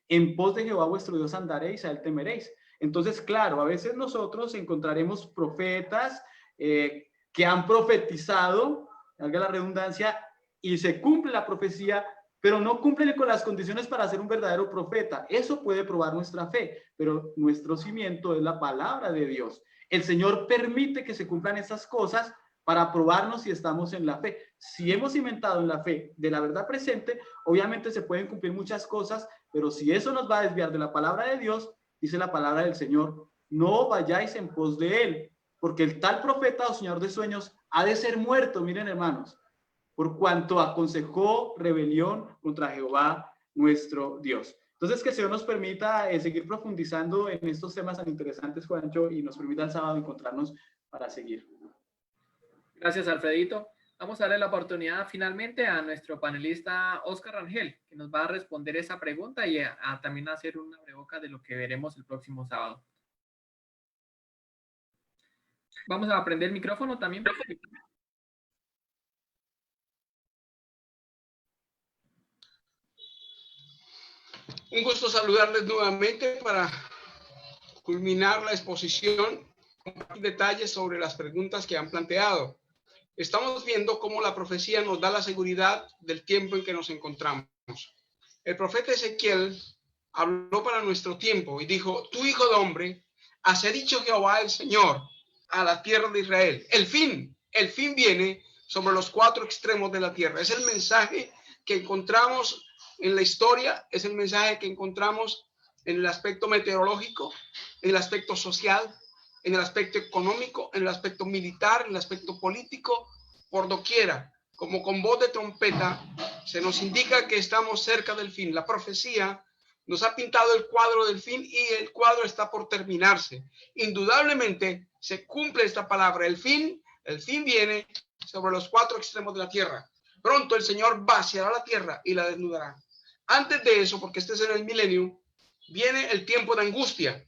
[SPEAKER 5] En pos de Jehová vuestro Dios andaréis, a él temeréis. Entonces, claro, a veces nosotros encontraremos profetas que han profetizado, valga la redundancia, y se cumple la profecía, pero no cumplen con las condiciones para ser un verdadero profeta. Eso puede probar nuestra fe, pero nuestro cimiento es la palabra de Dios. El Señor permite que se cumplan estas cosas para probarnos si estamos en la fe. Si hemos cimentado en la fe de la verdad presente, obviamente se pueden cumplir muchas cosas, pero si eso nos va a desviar de la palabra de Dios, dice la palabra del Señor, no vayáis en pos de él, porque el tal profeta o soñador de sueños ha de ser muerto, miren hermanos, por cuanto aconsejó rebelión contra Jehová nuestro Dios. Entonces, que el Señor nos permita seguir profundizando en estos temas tan interesantes, Juancho, y nos permita el sábado encontrarnos para seguir.
[SPEAKER 4] Gracias, Alfredito. Vamos a darle la oportunidad finalmente a nuestro panelista Oscar Rangel, que nos va a responder esa pregunta y también a hacer una breboca de lo que veremos el próximo sábado. Vamos a prender el micrófono también.
[SPEAKER 9] Un gusto saludarles nuevamente para culminar la exposición, compartir detalles sobre las preguntas que han planteado. Estamos viendo cómo la profecía nos da la seguridad del tiempo en que nos encontramos. El profeta Ezequiel habló para nuestro tiempo y dijo, tú hijo de hombre, así ha dicho Jehová el Señor a la tierra de Israel. El fin viene sobre los cuatro extremos de la tierra. Es el mensaje que encontramos en la historia, es el mensaje que encontramos en el aspecto meteorológico, en el aspecto social, en el aspecto económico, en el aspecto militar, en el aspecto político, por doquiera, como con voz de trompeta, se nos indica que estamos cerca del fin. La profecía nos ha pintado el cuadro del fin y el cuadro está por terminarse. Indudablemente se cumple esta palabra. El fin viene sobre los cuatro extremos de la tierra. Pronto el Señor vaciará la tierra y la desnudará. Antes de eso, porque este es en el milenio, viene el tiempo de angustia.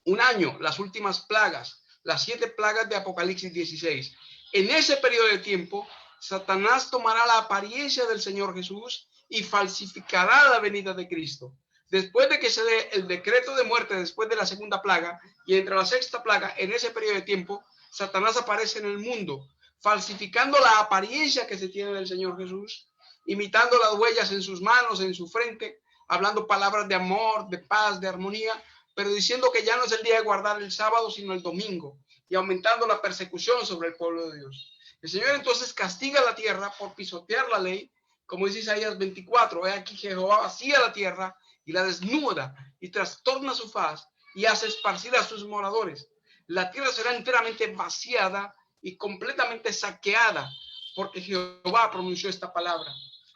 [SPEAKER 9] Un año, las últimas plagas, las 7 plagas de Apocalipsis 16. En ese periodo de tiempo, Satanás tomará la apariencia del Señor Jesús y falsificará la venida de Cristo. Después de que se dé el decreto de muerte, después de la segunda plaga, y entre la sexta plaga, en ese periodo de tiempo, Satanás aparece en el mundo, falsificando la apariencia que se tiene del Señor Jesús, imitando las huellas en sus manos, en su frente, hablando palabras de amor, de paz, de armonía, pero diciendo que ya no es el día de guardar el sábado, sino el domingo, y aumentando la persecución sobre el pueblo de Dios. El Señor entonces castiga la tierra por pisotear la ley, como dice Isaías 24, he aquí que Jehová vacía la tierra y la desnuda y trastorna su faz y hace esparcir a sus moradores. La tierra será enteramente vaciada y completamente saqueada, porque Jehová pronunció esta palabra.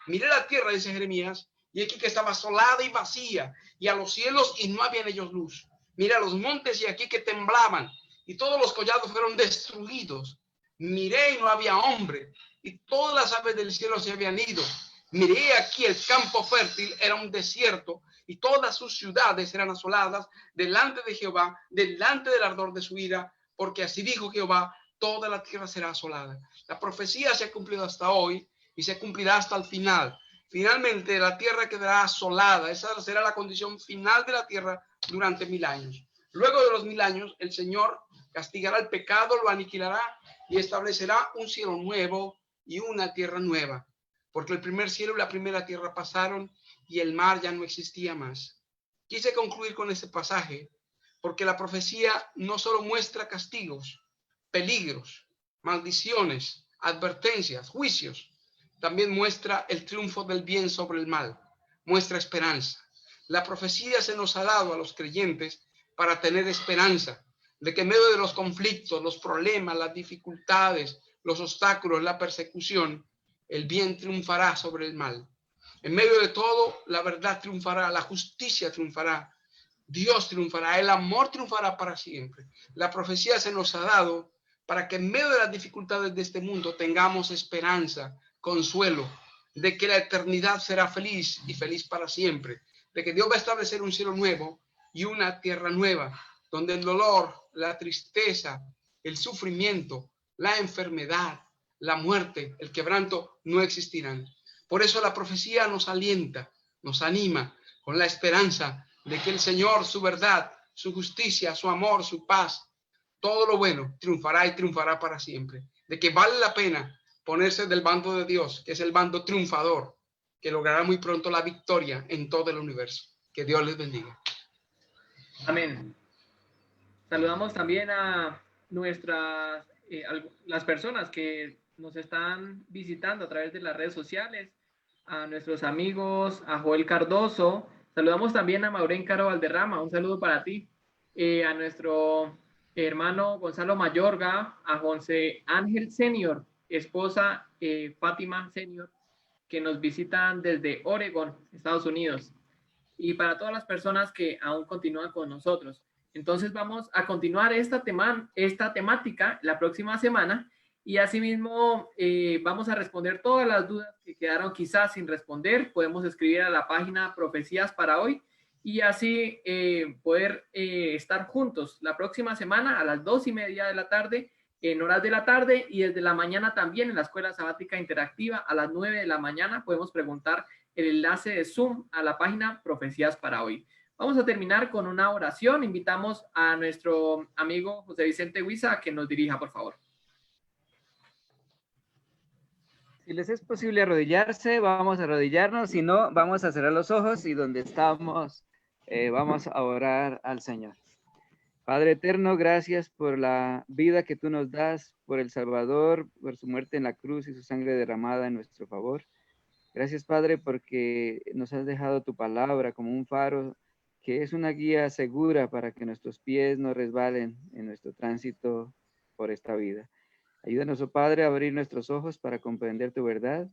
[SPEAKER 9] Miré la tierra, dice Jeremías, y aquí que estaba asolada y vacía, y a los cielos y no había en ellos luz. Miré a los montes y aquí que temblaban, y todos los collados fueron destruidos. Miré y no había hombre, y todas las aves del cielo se habían ido. Miré aquí el campo fértil, era un desierto, y todas sus ciudades eran asoladas delante de Jehová, delante del ardor de su ira, porque así dijo Jehová, toda la tierra será asolada. La profecía se ha cumplido hasta hoy, y se cumplirá hasta el final. Finalmente, la tierra quedará asolada. Esa será la condición final de la tierra durante 1000 años. Luego de los 1000 años, el Señor castigará el pecado, lo aniquilará y establecerá un cielo nuevo y una tierra nueva. Porque el primer cielo y la primera tierra pasaron y el mar ya no existía más. Quise concluir con este pasaje porque la profecía no solo muestra castigos, peligros, maldiciones, advertencias, juicios, también muestra el triunfo del bien sobre el mal, muestra esperanza. La profecía se nos ha dado a los creyentes para tener esperanza de que en medio de los conflictos, los problemas, las dificultades, los obstáculos, la persecución, el bien triunfará sobre el mal. En medio de todo, la verdad triunfará, la justicia triunfará, Dios triunfará, el amor triunfará para siempre. La profecía se nos ha dado para que en medio de las dificultades de este mundo tengamos esperanza, consuelo, de que la eternidad será feliz y feliz para siempre, de que Dios va a establecer un cielo nuevo y una tierra nueva, donde el dolor, la tristeza, el sufrimiento, la enfermedad, la muerte, el quebranto no existirán. Por eso la profecía nos alienta, nos anima con la esperanza de que el Señor, su verdad, su justicia, su amor, su paz, todo lo bueno triunfará y triunfará para siempre. De que vale la pena ponerse del bando de Dios, que es el bando triunfador, que logrará muy pronto la victoria en todo el universo. Que Dios les bendiga.
[SPEAKER 4] Amén. Saludamos también a nuestras, las personas que nos están visitando a través de las redes sociales, a nuestros amigos, a Joel Cardoso. Saludamos también a Maureen Caro Valderrama, un saludo para ti. A nuestro hermano Gonzalo Mayorga, a José Ángel Senior, esposa Fátima Senior, que nos visitan desde Oregon, Estados Unidos. Y para todas las personas que aún continúan con nosotros. Entonces vamos a continuar esta temática la próxima semana y asimismo vamos a responder todas las dudas que quedaron quizás sin responder. Podemos escribir a la página Profecías para Hoy y así poder estar juntos la próxima semana a las 2:30 de la tarde, en horas de la tarde, y desde la mañana también en la Escuela Sabática Interactiva a las 9 de la mañana podemos preguntar el enlace de Zoom a la página Profecías para Hoy. Vamos a terminar con una oración. Invitamos a nuestro amigo José Vicente Huiza a que nos dirija, por favor.
[SPEAKER 8] Si les es posible arrodillarse, vamos a arrodillarnos. Si no, vamos a cerrar los ojos y donde estamos, vamos a orar al Señor. Padre eterno, gracias por la vida que tú nos das, por el Salvador, por su muerte en la cruz y su sangre derramada en nuestro favor. Gracias, Padre, porque nos has dejado tu palabra como un faro que es una guía segura para que nuestros pies no resbalen en nuestro tránsito por esta vida. Ayúdanos, oh Padre, a abrir nuestros ojos para comprender tu verdad.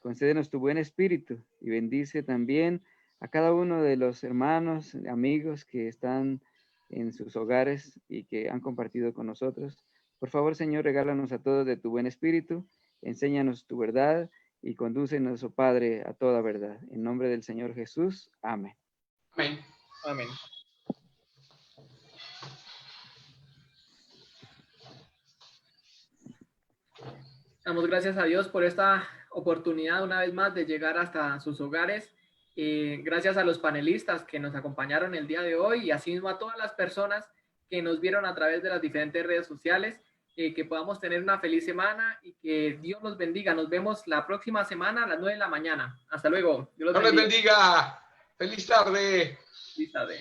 [SPEAKER 8] Concédenos tu buen espíritu y bendice también a cada uno de los hermanos, amigos que están en sus hogares y que han compartido con nosotros. Por favor, Señor, regálanos a todos de tu buen espíritu, enséñanos tu verdad y condúcenos, oh Padre, a toda verdad. En nombre del Señor Jesús. Amén.
[SPEAKER 9] Amén.
[SPEAKER 4] Amén. Damos gracias a Dios por esta oportunidad una vez más de llegar hasta sus hogares. Gracias a los panelistas que nos acompañaron el día de hoy y asimismo a todas las personas que nos vieron a través de las diferentes redes sociales. Que podamos tener una feliz semana y que Dios los bendiga. Nos vemos la próxima semana a las 9 de la mañana. Hasta luego.
[SPEAKER 9] Dios les bendiga. Feliz tarde.
[SPEAKER 4] Feliz tarde.